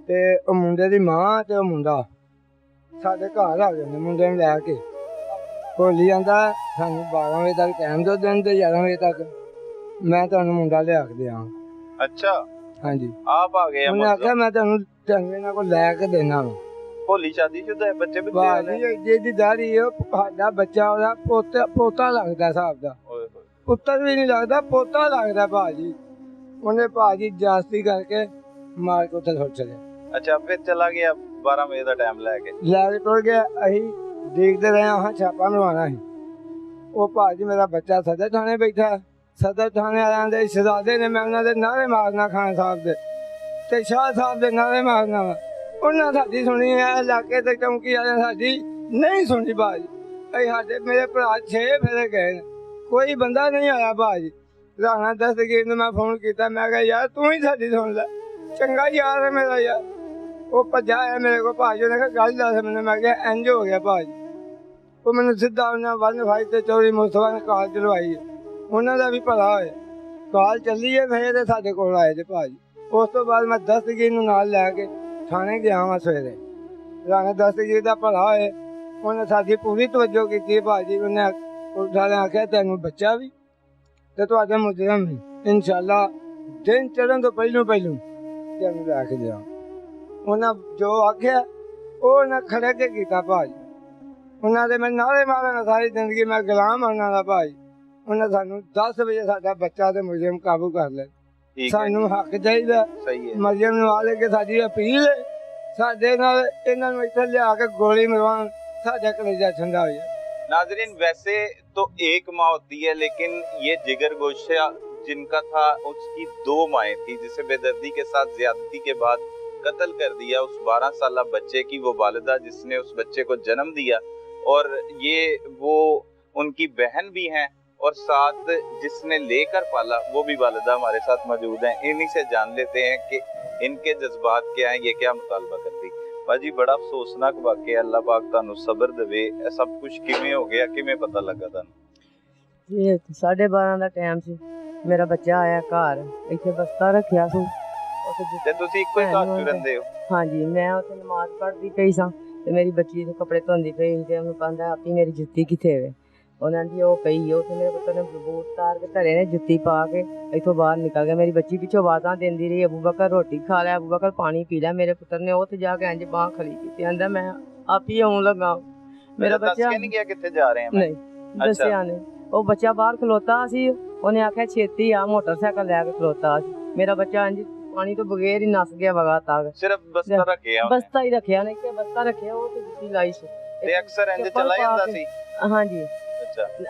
ਤੇ ਉਹ ਮੁੰਡੇ ਦੀ ਮਾਂ ਤੇ ਉਹ ਮੁੰਡਾ ਸਾਡੇ ਘਰ ਆ ਗਏ ਨੇ ਮੁੰਡੇ ਨੂੰ ਲੈ ਕੇ। ਭੋਲੀ ਆਂਦਾ ਸਾਨੂੰ 12 ਵਜੇ ਤੱਕ ਟਾਈਮ ਦਿਓ, ਦਿਨ ਦੇ 11 ਵਜੇ ਤੱਕ ਮੈਂ ਤੁਹਾਨੂੰ ਮੁੰਡਾ ਲਿਆ ਕੇ ਦਿਆਂ। ਅੱਛਾ। ਹਾਂਜੀ ਆਪ ਆ ਗਏ। ਉਹਨੇ ਆਖਿਆ ਮੈਂ ਤੁਹਾਨੂੰ ਇਹਨਾਂ ਕੋਲ ਲੈ ਕੇ ਦੇਣਾ ਵਾ। ਭੋਲੀ ਸ਼ਾਦੀशुदा ਹੈ, ਬੱਚੇ ਵੀ ਜਿਹਦੀ ਦਾੜੀ ਉਹ ਸਾਡਾ ਬੱਚਾ, ਉਹਦਾ ਪੋਤਾ ਲੱਗਦਾ ਹਿਸਾਬ ਦਾ। ਪੁੱਤਰ ਵੀ ਨਹੀਂ ਲੱਗਦਾ, ਪੋਤਾ ਲੱਗਦਾ ਭਾਜੀ। ਉਹਨੇ ਭਾਜੀ ਜਾਸਤੀ ਕਰਕੇ ਮਾਰ ਕੇ ਉੱਥੇ ਸੁੱਟ ਚਲਿਆ। ਅੱਛਾ, ਫਿਰ ਚਲਾ ਗਿਆ 12 ਵਜੇ ਦਾ ਟਾਈਮ ਲੈ ਕੇ ਟੁਰ ਗਿਆ। ਅਸੀਂ ਦੇਖਦੇ ਰਹੇ ਹਾਂ, ਛਾਪਾ ਮਰਵਾਉਣਾ ਸੀ। ਉਹ ਭਾਜੀ ਮੇਰਾ ਬੱਚਾ ਸਦਰ ਥਾਣੇ ਬੈਠਾ। ਸਦਰ ਥਾਣੇ ਵਾਲਿਆਂ ਦੇ ਸ਼ਹਿਜ਼ਾਦੇ ਨੇ ਮੈਂ ਉਹਨਾਂ ਦੇ ਨਾਅਰੇ ਮਾਰਨਾ, ਖਾਨ ਸਾਹਿਬ ਦੇ ਤੇ ਸ਼ਾਹ ਸਾਹਿਬ ਦੇ ਨਾਅਰੇ ਮਾਰਨਾ ਵਾ। ਉਹਨਾਂ ਸਾਡੀ ਸੁਣੀ ਹੈ, ਇਲਾਕੇ ਤੇ ਚੌਂਕੀ ਵਾਲਿਆਂ ਸਾਡੀ ਨਹੀਂ ਸੁਣੀ ਭਾਜੀ। ਅਸੀਂ ਸਾਡੇ ਮੇਰੇ ਭਰਾ 6 ਫੇਰੇ ਗਏ ਨੇ, ਕੋਈ ਬੰਦਾ ਨਹੀਂ ਆਇਆ ਭਾਜੀ। ਰਾਣਾ ਦਸਤਗੀਰ ਨੂੰ ਮੈਂ ਫੋਨ ਕੀਤਾ, ਮੈਂ ਕਿਹਾ ਯਾਰ ਤੂੰ ਹੀ ਸਾਡੀ ਸੁਣ ਲੈ, ਚੰਗਾ ਯਾਰ ਹੈ ਮੇਰਾ ਯਾਰ। ਉਹ ਭੱਜਾ ਆਇਆ ਮੇਰੇ ਕੋਲ ਭਾਜੀ, ਉਹਨੇ ਕਿਹਾ ਗੱਲ ਦੱਸ ਮੈਨੂੰ। ਮੈਂ ਕਿਹਾ ਇੰਝ ਹੋ ਗਿਆ ਭਾਜੀ। ਉਹ ਮੈਨੂੰ ਸਿੱਧਾ ਉਹਨਾਂ 1 ਤੇ ਚੌਧਰੀ ਮੁਸਤਫਾ ਨੇ ਕਾਲ ਚਲਵਾਈ ਹੈ, ਉਹਨਾਂ ਦਾ ਵੀ ਭਲਾ ਹੋਇਆ। ਕਾਲ ਚੱਲੀ ਹੈ ਫਿਰ ਤੇ ਸਾਡੇ ਕੋਲ ਆਏ ਜੇ ਭਾਜੀ। ਉਸ ਤੋਂ ਬਾਅਦ ਮੈਂ ਦਸਤਗੀਰ ਨੂੰ ਨਾਲ ਲੈ ਕੇ ਥਾਣੇ ਗਿਆ ਵਾਂ ਸਵੇਰੇ। ਰਾਣਾ ਦਸਤਗੀਰ ਦਾ ਭਲਾ ਹੋਏ, ਉਹਨੇ ਸਾਡੀ ਪੂਰੀ ਤਵੱਜੋ ਕੀਤੀ ਭਾਜੀ। ਉਹਨੇ ਉਠਾਲੇ ਆਖਿਆ ਤੈਨੂੰ ਬੱਚਾ ਵੀ ਤੇ ਤੁਹਾਡੇ ਮੁਜਰਮ ਵੀ ਇਨਸ਼ਾਅੱਲਾ ਦਿਨ ਚੜ੍ਹਨ ਤੋਂ ਪਹਿਲੋਂ ਤੈਨੂੰ ਲੈ ਕੇ ਦਿਆਂ। ਉਹਨਾਂ ਜੋ ਆਖਿਆ ਉਹ ਉਹਨਾਂ ਖੜੇ ਕੇ ਕੀਤਾ ਭਾਜੀ। ਉਹਨਾਂ ਦੇ ਮੈਂ ਨਾਰੇ ਮਾਰਾਂਗਾ ਸਾਰੀ ਜ਼ਿੰਦਗੀ, ਮੈਂ ਗੁਲਾਮ ਉਹਨਾਂ ਦਾ ਭਾਜੀ। ਉਹਨਾਂ ਸਾਨੂੰ 10 ਵਜੇ ਸਾਡਾ ਬੱਚਾ ਤੇ ਮੁਜਰਮ ਕਾਬੂ ਕਰ ਲੈ। ਸਾਨੂੰ ਹੱਕ ਚਾਹੀਦਾ। ਮੁਜਰਮ ਨੂੰ ਆ ਲੈ ਕੇ ਸਾਡੀ ਅਪੀਲ ਹੈ, ਸਾਡੇ ਨਾਲ ਇਹਨਾਂ ਨੂੰ ਇੱਥੇ ਲਿਆ ਕੇ ਗੋਲੀ ਮਰਵਾਉਣ, ਸਾਡਾ कलेजा ठंडा हो जाए। नाजरीन, वैसे तो एक माँ होती है, लेकिन ये जिगर गोशा जिनका था उसकी 2 माएँ थी, जिसे बेदर्दी के साथ ज्यादती के बाद कत्ल कर दिया। उस 12 साल बच्चे की वो वालिदा जिसने उस बच्चे को जन्म दिया, और ये वो उनकी बहन भी हैं, और साथ जिसने लेकर पाला वो भी वालिदा हमारे साथ मौजूद हैं। इन्हीं से जान लेते हैं कि इनके जज्बात क्या हैं, ये क्या मुतालबा करती। भाजी, बड़ा अफसोसनाक वाकया, अल्लाह पाक ਤੁਹਾਨੂੰ ਸਬਰ ਦੇਵੇ। ਇਹ ਸਭ ਕੁਝ ਕਿਵੇਂ ਹੋ ਗਿਆ, ਕਿਵੇਂ ਪਤਾ ਲੱਗਾ ਤੁਹਾਨੂੰ? ਇਹ 12:30 ਦਾ ਟਾਈਮ ਸੀ, ਮੇਰਾ ਬੱਚਾ ਆਇਆ ਘਰ, ਇੱਥੇ ਬਸਤਾ ਰੱਖਿਆ ਸੀ। ਤੇ ਤੁਸੀਂ ਇੱਕੋ ਹੀ ਘਰ ਚ ਰਹਿੰਦੇ ਹੋ? ਹਾਂਜੀ, ਮੈਂ ਉੱਥੇ ਨਮਾਜ਼ ਪੜ੍ਹਦੀ ਪਈ ਸਾਂ ਤੇ ਮੇਰੀ ਬੱਚੀ ਦੇ ਕੱਪੜੇ ਧੋਂਦੀ ਪਈ ਤੇ ਉਹਨੂੰ ਕਹਿੰਦਾ ਆਪੀ ਮੇਰੀ ਜੁੱਤੀ ਕਿੱਥੇ ਵੇ? ਉਹਨਾਂ ਦੀ ਉਹ ਪਈ। ਉੱਥੇ ਮੇਰੇ ਪੁੱਤਰ ਨੇ ਬੂਟ ਤਾਰ ਕੇ ਧਰੇ ਨੇ, ਜੁੱਤੀ ਪਾ ਕੇ ਇੱਥੋਂ ਬਾਹਰ ਨਿਕਲ ਗਿਆ। ਮੇਰੀ ਬੱਚੀ ਪਿੱਛੋਂ ਆਵਾਜ਼ਾਂ ਦਿੰਦੀ ਰਹੀ, ਅਬੂ ਬਕਰ ਰੋਟੀ ਖਾ ਲਿਆ, ਅਬੂ ਬਕਰ ਪਾਣੀ ਪੀ ਲਿਆ। ਮੇਰੇ ਪੁੱਤਰ ਨੇ ਉੱਥੇ ਜਾ ਕੇ ਇੰਝ ਬਾਂਹ ਖਲੀ ਕੀਤੀ, ਕਹਿੰਦਾ ਮੈਂ ਆਪੀ ਆਉਣ ਲੱਗਾ। ਮੇਰਾ ਬੱਚਾ ਨਹੀਂ ਗਿਆ ਕਿੱਥੇ ਜਾ ਰਹੇ ਹਾਂ? ਨਹੀਂ ਦੱਸਿਆ ਨੇ। ਉਹ ਬੱਚਾ ਬਾਹਰ ਖਲੋਤਾ ਸੀ, ਉਹਨੇ ਆਖਿਆ ਛੇਤੀ ਆ, ਮੋਟਰਸਾਈਕਲ ਲੈ ਕੇ ਖਲੋਤਾ ਸੀ। ਮੇਰਾ ਬੱਚਾ ਇੰਝ ਪਾਣੀ ਤੋਂ ਬਗੈਰ ਹੀ ਨਸ ਗਿਆ ਵਗਾ ਤੱਕ। ਸਿਰਫ ਬਸਤਾ ਰੱਖਿਆ? ਬਸਤਾ ਹੀ ਰੱਖਿਆ ਨੇ, ਕਿ ਬਸਤਾ ਰੱਖਿਆ, ਉਹ ਤੇ ਜੁੱਤੀ ਲਾਈ ਸੀ ਤੇ ਅਕਸਰ ਇੰਜ ਚਲਾ ਜਾਂਦਾ ਸੀ? ਹਾਂਜੀ।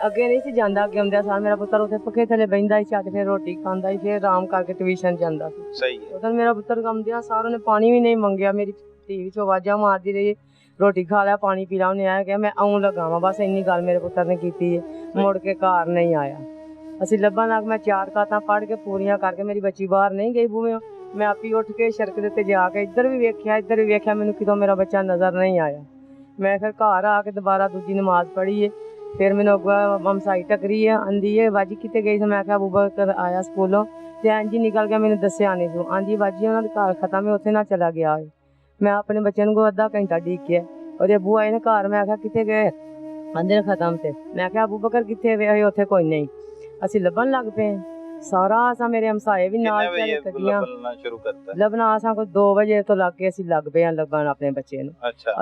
ਅੱਗੇ ਨਹੀਂ ਸੀ ਜਾਂਦਾ, ਅੱਗੇ ਆਉਂਦਿਆਂ ਸਾਰ ਮੇਰਾ ਪੁੱਤਰ ਉੱਥੇ ਪੱਖੇ ਥੱਲੇ ਬਹਿੰਦਾ ਸੀ, ਛੱਡ ਫਿਰ ਰੋਟੀ ਖਾਂਦਾ ਸੀ, ਫਿਰ ਆਰਾਮ ਕਰਕੇ ਟਿਊਸ਼ਨ ਜਾਂਦਾ ਸੀ। ਸਹੀ ਹੈ। ਉਦੋਂ ਮੇਰਾ ਪੁੱਤਰ ਆਉਂਦਿਆਂ ਸਾਰ ਉਹਨੇ ਪਾਣੀ ਵੀ ਨਹੀਂ ਮੰਗਿਆ। ਮੇਰੀ ਧੀ ਵਿੱਚ ਆਵਾਜ਼ਾਂ ਮਾਰਦੀ ਰਹੀ, ਰੋਟੀ ਖਾ ਲਿਆ, ਪਾਣੀ ਪੀ ਲਾ। ਉਹਨੇ ਆਇਆ ਕਿ ਮੈਂ ਆਉਣ ਲੱਗਾ ਵਾਂ, ਬਸ ਇੰਨੀ ਗੱਲ ਮੇਰੇ ਪੁੱਤਰ ਨੇ ਕੀਤੀ ਹੈ। ਮੁੜ ਕੇ ਘਰ ਨਹੀਂ ਆਇਆ। ਅਸੀਂ ਲੱਭਣ ਲੱਗ, ਮੈਂ 4 ਕਾਤਾਂ ਪੜ੍ਹ ਕੇ ਪੂਰੀਆਂ ਕਰਕੇ, ਮੇਰੀ ਬੱਚੀ ਬਾਹਰ ਨਹੀਂ ਗਈ ਬੂਹੇ। ਮੈਂ ਆਪੀ ਉੱਠ ਕੇ ਸੜਕ ਦੇ ਉੱਤੇ ਜਾ ਕੇ ਇੱਧਰ ਵੀ ਵੇਖਿਆ, ਮੈਨੂੰ ਕਿਤੋਂ ਮੇਰਾ ਬੱਚਾ ਨਜ਼ਰ ਨਹੀਂ ਆਇਆ। ਮੈਂ ਫਿਰ ਘਰ ਆ ਕੇ ਦੁਬਾਰਾ ਦੂਜੀ ਨਮਾਜ਼ ਪੜ੍ਹੀ ਹੈ। ਫਿਰ ਮੈਨੂੰ ਅੱਗੋਂ ਮਮਸਾਈ ਟੱਕਰੀ ਹੈ, ਆਂਦੀ ਹੈ ਬਾਜੀ ਕਿਤੇ ਗਈ ਸੀ? ਮੈਂ ਕਿਹਾ ਅਬੂ ਬਕਰ ਆਇਆ ਸਕੂਲੋਂ ਤੇ ਇੰਝ ਨਿਕਲ ਗਿਆ, ਮੈਨੂੰ ਦੱਸਿਆ ਨਹੀਂ ਤੂੰ। ਆਂਦੀ ਬਾਜੀ ਉਹਨਾਂ ਦਾ ਘਰ ਖਤਮ ਹੈ, ਉੱਥੇ ਨਾ ਚਲਾ ਗਿਆ ਹੈ। ਮੈਂ ਆਪਣੇ ਬੱਚੇ ਨੂੰ ਅੱਧਾ ਘੰਟਾ ਡੀਕਿਆ, ਉਹਦੇ ਅੱਬੂ ਆਏ ਨੇ ਘਰ। ਮੈਂ ਕਿਹਾ ਕਿੱਥੇ ਗਏ? ਆਂਦੇ ਨੇ ਖਤਮ ਤੇ। ਮੈਂ ਕਿਹਾ ਅਬੂ ਬਕਰ ਕਿੱਥੇ ਵੇ? ਉੱਥੇ ਕੋਈ ਨਹੀਂ। ਅਸੀਂ ਲੱਭਣ ਲੱਗ ਪਏ ਸਾਰਾ। ਅਸਾਂ ਮੇਰੇ ਹਮਸਾਏ ਵੀ ਨਾਲ ਕੱਢੀਆਂ ਲੱਭਣਾ। ਅਸਾਂ ਕੋਈ 2 ਵਜੇ ਤੋਂ ਲੱਗ ਕੇ ਅਸੀਂ ਲੱਗ ਪਏ ਲੱਭਣ ਆਪਣੇ ਬੱਚੇ ਨੂੰ।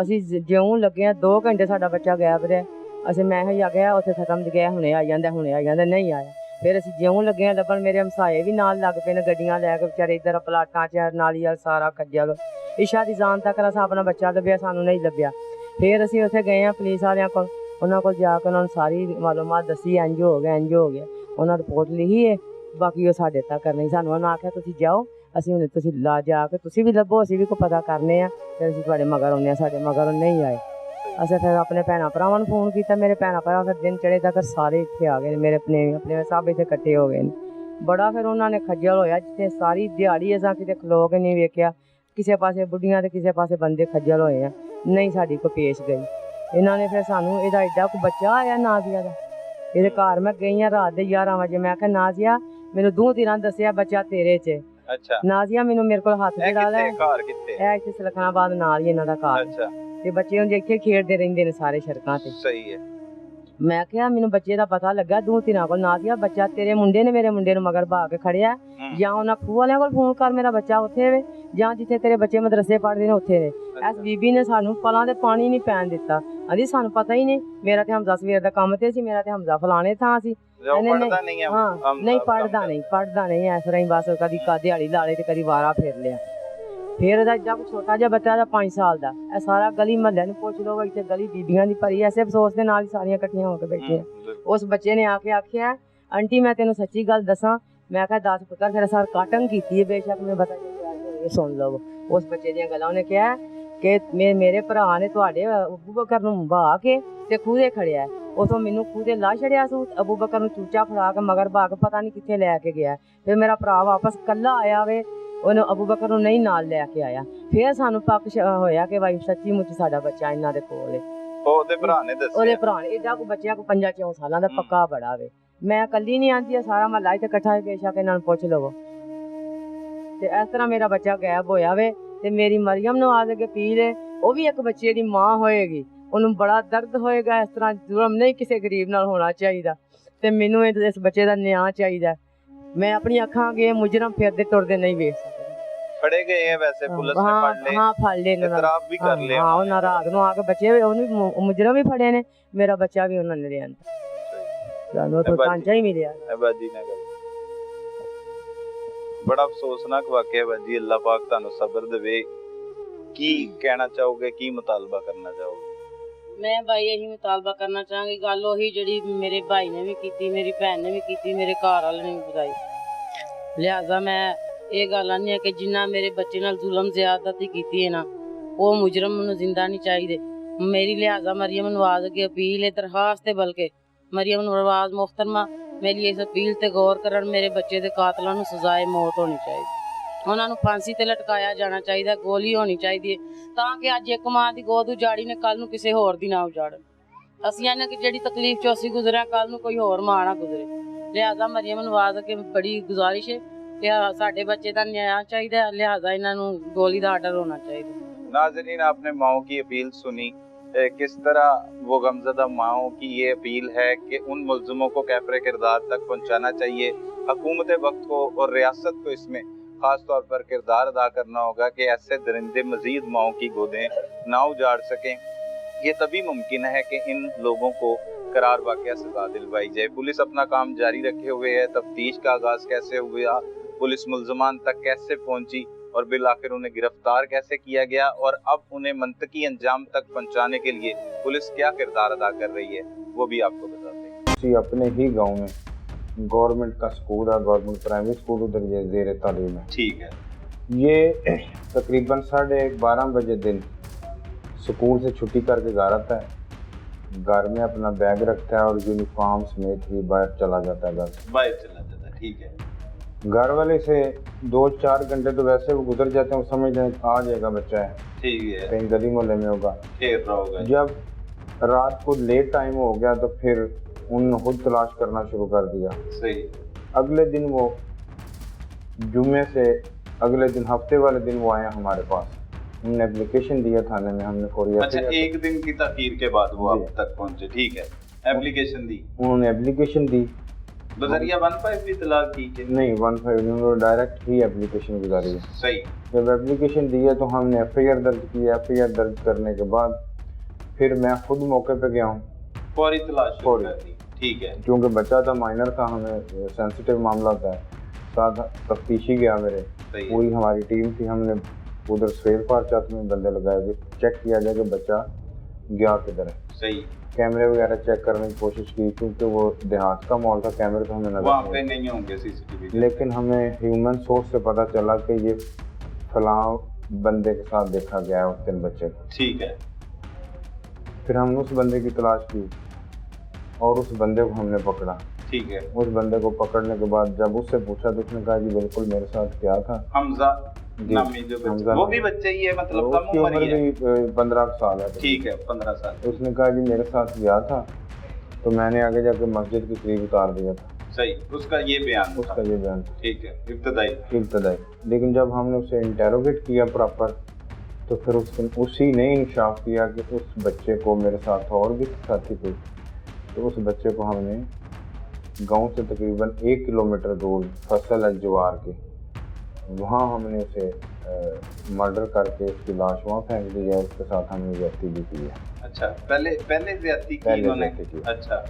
ਅਸੀਂ ਜਿਉਂ ਲੱਗੇ ਹਾਂ 2 ਘੰਟੇ ਸਾਡਾ ਬੱਚਾ ਗਾਇਬ ਰਿਹਾ। ਅਸੀਂ ਮੈਂ ਆ ਗਿਆ ਉੱਥੇ ਖਤਮ ਗਿਆ, ਹੁਣੇ ਆ ਜਾਂਦਾ ਨਹੀਂ ਆਇਆ। ਫਿਰ ਅਸੀਂ ਜਿਉਂ ਲੱਗੇ ਹਾਂ ਲੱਭਣ, ਮੇਰੇ ਹਮਸਾਏ ਵੀ ਨਾਲ ਲੱਗ ਪਏ ਨੇ ਗੱਡੀਆਂ ਲੈ ਕੇ ਵਿਚਾਰੇ, ਇੱਧਰ ਪਲਾਟਾਂ 'ਚ ਨਾਲੀ ਵਾਲ ਸਾਰਾ ਖੱਜਲ। ਇਸ਼ਾ ਦੀ ਜਾਨ ਤੱਕ ਅਸਾਂ ਆਪਣਾ ਬੱਚਾ ਲੱਭਿਆ, ਸਾਨੂੰ ਨਹੀਂ ਲੱਭਿਆ। ਫਿਰ ਅਸੀਂ ਉੱਥੇ ਗਏ ਹਾਂ ਪੁਲਿਸ ਵਾਲਿਆਂ ਕੋਲ, ਉਹਨਾਂ ਕੋਲ ਜਾ ਕੇ ਉਹਨਾਂ ਨੂੰ ਸਾਰੀ ਮਾਲੂਮਾਤ ਦੱਸੀ, ਇੰਝ ਹੋ ਗਿਆ। ਉਹਨਾਂ ਰਿਪੋਰਟ ਲਿਖੀ ਹੈ ਬਾਕੀ ਉਹ ਸਾਡੇ ਤੱਕ ਨਹੀਂ। ਸਾਨੂੰ ਉਹਨਾਂ ਆਖਿਆ ਤੁਸੀਂ ਜਾਓ, ਅਸੀਂ ਹੁਣ ਤੁਸੀਂ ਲਾ ਜਾ ਕੇ ਤੁਸੀਂ ਵੀ ਲੱਭੋ, ਅਸੀਂ ਵੀ ਕੋਈ ਪਤਾ ਕਰਨੇ ਆ, ਫਿਰ ਅਸੀਂ ਤੁਹਾਡੇ ਮਗਰ ਆਉਂਦੇ ਹਾਂ। ਸਾਡੇ ਮਗਰ ਉਹ ਨਹੀਂ ਆਏ। ਅਸੀਂ ਫਿਰ ਆਪਣੇ ਭੈਣਾਂ ਭਰਾਵਾਂ ਨੂੰ ਫੋਨ ਕੀਤਾ, ਮੇਰੇ ਭੈਣਾਂ ਭਰਾ ਫਿਰ ਦਿਨ ਚੜੇ ਤੱਕ ਸਾਰੇ ਇੱਥੇ ਆ ਗਏ ਨੇ, ਮੇਰੇ ਆਪਣੇ ਸਭ ਇੱਥੇ ਇਕੱਠੇ ਹੋ ਗਏ ਨੇ। ਬੜਾ ਫਿਰ ਉਹਨਾਂ ਨੇ ਖੱਜਲ ਹੋਇਆ, ਜਿੱਥੇ ਸਾਰੀ ਦਿਹਾੜੀ ਅਸਾਂ ਕਿਤੇ ਖਲੋ ਕੇ ਨਹੀਂ ਵੇਖਿਆ, ਕਿਸੇ ਪਾਸੇ ਬੁੱਢੀਆਂ ਤੇ ਕਿਸੇ ਪਾਸੇ ਬੰਦੇ ਖੱਜਲ ਹੋਏ ਆ, ਨਹੀਂ ਸਾਡੀ ਕੋਈ ਪੇਸ਼ ਗਈ। ਇਹਨਾਂ ਨੇ ਫਿਰ ਸਾਨੂੰ ਇਹਦਾ ਐਡਾ ਕੁ ਬੱਚਾ ਆਇਆ ਨਾਜ਼ੀਆ ਦਾ, ਇਹਦੇ ਘਰ ਮੈਂ ਗਈ ਹਾਂ ਰਾਤ ਦੇ 11 ਵਜੇ। ਮੈਂ ਕਿਹਾ ਨਾਜ਼ੀਆ, ਮੈਨੂੰ ਦੋ ਧਿਰਾਂ ਦੱਸਿਆ ਬੱਚਾ ਤੇਰੇ 'ਚ। ਅੱਛਾ, ਨਾਜ਼ੀਆ ਮੈਨੂੰ ਮੇਰੇ ਕੋਲ ਹੱਥ ਇਹ ਜੜਾ ਲੈ, ਕਿੱਥੇ ਘਰ ਕਿੱਥੇ? ਇਹ ਇੱਥੇ ਸਲਖਣਾਬਾਦ ਨਾਲ ਹੀ ਇਹਨਾਂ ਦਾ ਘਰ। ਅੱਛਾ, ਤੇ ਬੱਚੇ ਹੁਣ ਇੱਥੇ ਖੇਡਦੇ ਰਹਿੰਦੇ ਨੇ ਸਾਰੇ ਸੜਕਾਂ ਤੇ। ਸਹੀ ਹੈ। ਮੈਂ ਕਿਹਾ ਮੈਨੂੰ ਬੱਚੇ ਦਾ ਪਤਾ ਲੱਗਾ ਦੋ ਧਿਰਾਂ ਕੋਲ, ਨਾਜ਼ੀਆ ਬੱਚਾ ਤੇਰੇ ਮੁੰਡੇ ਨੇ ਮੇਰੇ ਮੁੰਡੇ ਨੂੰ ਮਗਰ ਭਾ ਕੇ ਖੜਿਆ, ਜਾਂ ਉਹਨਾਂ ਖੂਹ ਵਾਲਿਆਂ ਕੋਲ ਫੋਨ ਕਰ ਮੇਰਾ ਬੱਚਾ ਉੱਥੇ ਵੇ, ਜਾਂ ਜਿੱਥੇ ਤੇਰੇ ਬੱਚੇ ਮਦਰਸੇ ਪੜ੍ਹਦੇ ਨੇ ਉੱਥੇ ਨੇ। ਇਸ ਬੀਬੀ ਨੇ ਸਾਨੂੰ ਪਲਾਂ ਦੇ ਪਾਣੀ ਨਹੀਂ ਪੈਣ ਦਿੱਤਾ, ਕਹਿੰਦੀ ਸਾਨੂੰ ਪਤਾ ਹੀ ਨਹੀਂ। ਮੇਰਾ ਤੇ ਹਮਜ਼ਾ ਸਵੇਰ ਦਾ ਕੰਮ ਤੇ ਸੀ, ਮੇਰਾ ਤੇ ਹਮਜ਼ਾ ਫਲਾਣੇ ਥਾਂ ਸੀ। ਪੜਦਾ ਨਹੀਂ ਹੈ? ਹਾਂ, ਨਹੀਂ ਪੜਦਾ ਨਹੀਂ, ਇਸ ਤਰ੍ਹਾਂ ਹੀ ਬਸ ਕਦੀ ਦਿਹਾੜੀ ਲਾ ਲਈ ਤੇ ਕਦੀ ਵਾਰਾ ਫੇਰ ਲਿਆ। ਫਿਰ ਇਹਦਾ ਜਦ ਛੋਟਾ ਜਿਹਾ ਬੱਚਾ ਦਾ 5 ਸਾਲ ਦਾ, ਇਹ ਸਾਰਾ ਗਲੀ ਮਹੱਲੇ ਨੂੰ ਪੁੱਛ ਲਓ, ਇੱਥੇ ਗਲੀ ਬੀਬੀਆਂ ਦੀ ਭਰੀ, ਐਸੇ ਅਫਸੋਸ ਦੇ ਨਾਲ ਹੀ ਸਾਰੀਆਂ ਇਕੱਠੀਆਂ ਹੋ ਕੇ ਬੈਠੀਆਂ। ਉਸ ਬੱਚੇ ਨੇ ਆ ਕੇ ਆਖਿਆ, ਆਂਟੀ ਮੈਂ ਤੈਨੂੰ ਸੱਚੀ ਗੱਲ ਦੱਸਾਂ। ਮੈਂ ਕਿਹਾ ਦੱਸ ਪੁੱਤਰ। ਫਿਰ ਸਰ ਕਾਟਨ ਕੀਤੀ ਹੈ, ਬੇਸ਼ੱਕ ਮੈਂ ਪਤਾ ਨਹੀਂ ਸੁਣ ਲਓ ਉਸ ਬੱਚੇ ਦੀਆਂ ਗੱਲਾਂ। ਉਹਨੇ ਕਿਹਾ ਕਿ ਮੇਰੇ ਭਰਾ ਨੇ ਤੁਹਾਡੇ ਅਬੂ ਬਕਰ ਨੂੰ ਬਹਾ ਕੇ ਤੇ ਖੂਹ ਦੇ ਖੜਿਆ, ਉਥੋਂ ਮੈਨੂੰ ਖੂਹ ਦੇ ਲਾ ਛੜਿਆ ਸੀ, ਅਬੂ ਬਕਰ ਨੂੰ ਚੂਚਾ ਫੜਾ ਕੇ ਮਗਰ ਭਾ ਕੇ ਪਤਾ ਨਹੀਂ ਕਿੱਥੇ ਲੈ ਕੇ ਗਿਆ। ਫਿਰ ਮੇਰਾ ਭਰਾ ਵਾਪਸ ਕੱਲਾ ਆਇਆ ਵੇ, ਉਹਨੂੰ ਅਬੂ ਬਕਰ ਨੂੰ ਨਹੀਂ ਨਾਲ ਲੈ ਕੇ ਆਇਆ। ਫਿਰ ਸਾਨੂੰ ਪੱਕ ਹੋਇਆ ਕਿ ਭਾਈ ਸੱਚੀ ਮੁੱਚੀ ਸਾਡਾ ਬੱਚਾ ਇਹਨਾਂ ਦੇ ਕੋਲ ਹੈ। ਉਹਦੇ ਭਰਾ ਨੇ ਦੱਸਿਆ? ਉਹਦੇ ਭਰਾ ਨੇ। ਏਡਾ ਕੋ ਬੱਚਿਆਂ ਕੋ 5-4 ਸਾਲਾਂ ਦਾ ਪੱਕਾ ਬੜਾ ਵੇ। ਮੈਂ ਕੱਲੀ ਨਹੀਂ ਆਂਦੀ, ਸਾਰਾ ਮਹੱਲਾ ਇੱਥੇ ਇਕੱਠਾ ਹੈ, ਬੇਸ਼ੱਕ ਇਹਨਾਂ ਨੂੰ ਪੁੱਛ ਲਵੋ। ਤੇ ਇਸ ਤਰ੍ਹਾਂ ਮੇਰਾ ਬੱਚਾ ਗਾਇਬ ਹੋਇਆ ਵੇ। ਤੇ ਮੇਰੀ ਮਰੀਮ ਨੂੰ ਆ ਕੇ ਪੀ ਲੈ, ਉਹ ਵੀ ਇੱਕ ਬੱਚੇ ਦੀ ਮਾਂ ਹੋਏਗੀ, ਉਹਨੂੰ ਬੜਾ ਦਰਦ ਹੋਏਗਾ। ਇਸ ਤਰ੍ਹਾਂ ਜ਼ੁਲਮ ਨਹੀਂ ਕਿਸੇ ਗਰੀਬ ਨਾਲ ਹੋਣਾ ਚਾਹੀਦਾ, ਤੇ ਮੈਨੂੰ ਇਸ ਬੱਚੇ ਦਾ ਨਿਆਂ ਚਾਹੀਦਾ। ਮੈਂ ਆਪਣੀ ਅੱਖਾਂ ਅੱਗੇ ਮੁਜਰਮ ਫਿਰਦੇ ਤੁਰਦੇ ਨਹੀਂ ਵੇਖ ਸਕਦੀ। ਫੜੇ ਗਏ ਹੈ ਵੈਸੇ ਪੁਲਿਸ ਨੇ? ਫੜ ਲਏ? ਹਾਂ ਫੜ ਲਏ, ਇਤਰਾਫ ਵੀ ਕਰ ਲਿਆ। ਹਾਂ, ਉਹਨਾਂ ਰਾਤ ਨੂੰ ਆ ਕੇ ਬੱਚੇ ਉਹਨੂੰ ਮੁਜਰਮ ਵੀ ਫੜੇ ਨੇ, ਮੇਰਾ ਬੱਚਾ ਵੀ ਉਹਨਾਂ ਨੇ ਲਿਆਂਦਾ। ਸਾਨੂੰ ਤਾਂ ਕਾਂਚਾ ਹੀ ਮਿਲਿਆ। ਬਾਜੀ ਨਾ ਗੱਲ, ਬੜਾ ਅਫਸੋਸਨਾਕ ਵਾਕਿਆ ਬਾਜੀ। ਅੱਲਾਹ ਪਾਕ ਤੁਹਾਨੂੰ ਸਬਰ ਦੇਵੇ। ਕੀ ਕਹਿਣਾ ਚਾਹੋਗੇ, ਕੀ ਮੁਤਾਲਬਾ ਕਰਨਾ ਚਾਹੋਗੇ? ਮੈਂ ਭਾਈ ਇਹੀ ਮੁਤਾਲਬਾ ਕਰਨਾ ਚਾਹਾਂਗੀ, ਗੱਲ ਉਹੀ ਜਿਹੜੀ ਮੇਰੇ ਭਾਈ ਨੇ ਵੀ ਕੀਤੀ, ਮੇਰੀ ਭੈਣ ਨੇ ਵੀ ਕੀਤੀ, ਮੇਰੇ ਘਰ ਵਾਲੇ ਨੇ ਵੀ ਬਤਾਈ। ਲਿਹਾਜ਼ਾ ਮੈਂ ਇਹ ਗੱਲ ਆਨੀ ਹੈ ਕਿ ਜਿੰਨਾ ਮੇਰੇ ਬੱਚੇ ਨਾਲ ਜ਼ੁਲਮ ਜ਼ਿਆਦਤੀ ਕੀਤੀ ਹੈ ਨਾ, ਉਹ ਮੁਜਰਮ ਨੂੰ ਜ਼ਿੰਦਾ ਨਹੀਂ ਚਾਹੀਦੇ। ਮੇਰੀ ਲਿਹਾਜ਼ਾ ਮਰੀਮ ਨਵਾਜ਼ ਅੱਗੇ ਅਪੀਲ ਹੈ, ਦਰਖਾਸਤ ਹੈ, ਬਲਕਿ ਮਰੀਮ ਨਵਾਜ਼ ਮੁਹਤਰਮਾ ਮੇਰੀ ਇਸ ਅਪੀਲ ਤੇ ਗੌਰ ਕਰਨ। ਮੇਰੇ ਬੱਚੇ ਦੇ ਕਾਤਲਾਂ ਨੂੰ ਸਜ਼ਾਏ ਮੌਤ ਹੋਣੀ ਚਾਹੀਦੀ, ਉਹਨਾਂ ਨੂੰ ਫਾਂਸੀ ਤੇ ਲਟਕਾਇਆ ਜਾਣਾ ਚਾਹੀਦਾ, ਗੋਲੀ ਹੋਣੀ ਚਾਹੀਦੀ ਹੈ, ਤਾਂ ਕਿ ਅੱਜ ਇੱਕ ਮਾਂ ਦੀ ਗੋਦ ਉਜਾੜੀ ਨੇ ਕੱਲ ਨੂੰ ਕਿਸੇ ਹੋਰ ਦੀ ਨਾ ਉਜਾੜਨ। ਅਸੀਂ ਇਹਨਾਂ ਕਿ ਜਿਹੜੀ ਤਕਲੀਫ ਚੋਂ ਅਸੀਂ ਗੁਜ਼ਰਿਆ, ਕੱਲ ਨੂੰ ਕੋਈ ਹੋਰ ਮਾਂ ਨਾ ਗੁਜ਼ਰੇ। ਲਿਹਾਜ਼ਾ ਮਰੀਮ ਨਵਾਜ਼ ਅੱਗੇ ਬੜੀ ਗੁਜ਼ਾਰਿਸ਼ ਹੈ ਕਿ ਸਾਡੇ ਬੱਚੇ ਦਾ ਨਿਆਂ ਚਾਹੀਦਾ, ਲਿਹਾਜ਼ਾ ਇਹਨਾਂ ਨੂੰ ਗੋਲੀ ਦਾ ਆਰਡਰ ਹੋਣਾ ਚਾਹੀਦਾ। नाज़रीन, आपने माओ की अपील सुनी। किस तरह वो गमज़दा माओ की ये अपील है कि उन मुल्ज़िमों को कैफ़रे किरदार तक पहुँचाना चाहिए। हुकूमत वक्त को और रियासत को इसमें ख़ास तौर पर किरदार अदा करना होगा कि ऐसे दरिंदे मज़ीद माओ की गोदें ना उजाड़ सकें। ये तभी मुमकिन है कि इन लोगों को करार वाक़या सज़ा दिलवाई जाए। पुलिस अपना काम जारी रखे हुए है। तफ्तीश का आगाज़ कैसे हुआ, पुलिस मुल्ज़मान तक कैसे पहुँची और बिल आखिर उन्हें गिरफ्तार कैसे किया गया, और अब उन्हें मंतकी अंजाम तक पहुंचाने के लिए पुलिस क्या किरदार अदा कर रही है, वो भी आपको बताते हैं। अपने ही गांव में गवर्नमेंट का स्कूल है, गवर्नमेंट प्राइमरी स्कूल, उधर ये ज़ेर तालीम है। ठीक है। ये तकरीबन 12:30 बजे दिन स्कूल से छुट्टी करके घर आता है, घर में अपना बैग रखता है और यूनिफॉर्म समेत ही बाहर चला जाता है। घर से बाहर चला जाता है, ठीक है। घर वाले से 2-4 घंटे तो वैसे वो गुजर जाते हैं, वो समझते हैं आ जाएगा बच्चा है, ठीक है, कहीं गली मोहल्ले में होगा, खेल रहा होगा। जब रात को लेट टाइम हो गया तो फिर उन्होंने खुद तलाश करना शुरू कर दिया। सही। अगले दिन वो जुम्मे से अगले दिन हफ्ते वाले दिन वो आए हमारे पास, हमने एप्लीकेशन दिया थाने में, हमने कोरियर। अच्छा, एक दिन की ताखीर के बाद वो अब तक पहुंचे, ठीक है। एप्लीकेशन दी, उन्होंने एप्लीकेशन दी, बजरिया 15 भी तलाक की कि नहीं 15 उन्होंने डायरेक्ट ही एप्लीकेशन गुजारी है। सही। जब एप्लीकेशन दी है तो हमने FIR दर्ज की। FIR दर्ज करने के बाद फिर मैं खुद मौके पे गया हूँ, फौरी तलाश शुरू फौरी। कर दी, ठीक है। क्योंकि बच्चा था, माइनर था, हमें सेंसिटिव मामला होता है। साथ तफ्तीशी गया मेरे, पूरी हमारी टीम थी, हमने उधर स्वेर पार चाहते में बंदे लगाए थे, चेक किया गया कि बच्चा गया किधर है। सही, कैमरे वगैरह चेक करने की कोशिश की, क्योंकि वो देहात का माहौल था, कैमरे तो हमें नजर वहाँ नहीं पे आए। नहीं होंगे सीसीटीवी। लेकिन हमें ह्यूमन सोर्स से पता चला कि ये फलां बंदे के साथ देखा गया है उस दिन बच्चे को। ठीक है, फिर हमने उस बंदे की तलाश की और उस बंदे को हमने पकड़ा। ठीक है। उस बंदे को पकड़ने के बाद जब उससे पूछा तो उसने कहा कि बिल्कुल मेरे साथ क्या था। हमजा जी, नामी जो बच्चा, हमजा वो नामी। भी बच्चा ही है, मतलब कम उसकी उम्र उम्र ही है। भी 15 साल है। ठीक है, 15 साल। उसने कहा कि मेरे साथ गया था, तो मैंने आगे जाके मस्जिद के करीब उतार दिया था। सही, उसका ये बयान था। उसका ये बयान था ठीक है, इब्तदाई। इब्तदाई। लेकिन जब हमने उसे इंटेरोगेट किया प्रॉपर, तो फिर उसी ने इंशाफ किया कि उस बच्चे को मेरे साथ और भी साथी थे। तो उस बच्चे को हमने गांव से तकरीबन 1 किलोमीटर दूर फसल है जवार के, वहाँ हमने उसे मर्डर करके उसकी लाश वहाँ फेंक दी है। उसके साथ हमने ज्यादती भी की है। अच्छा, पहले ज्यादती की पहले इन्होंने। ज्यादती की। अच्छा।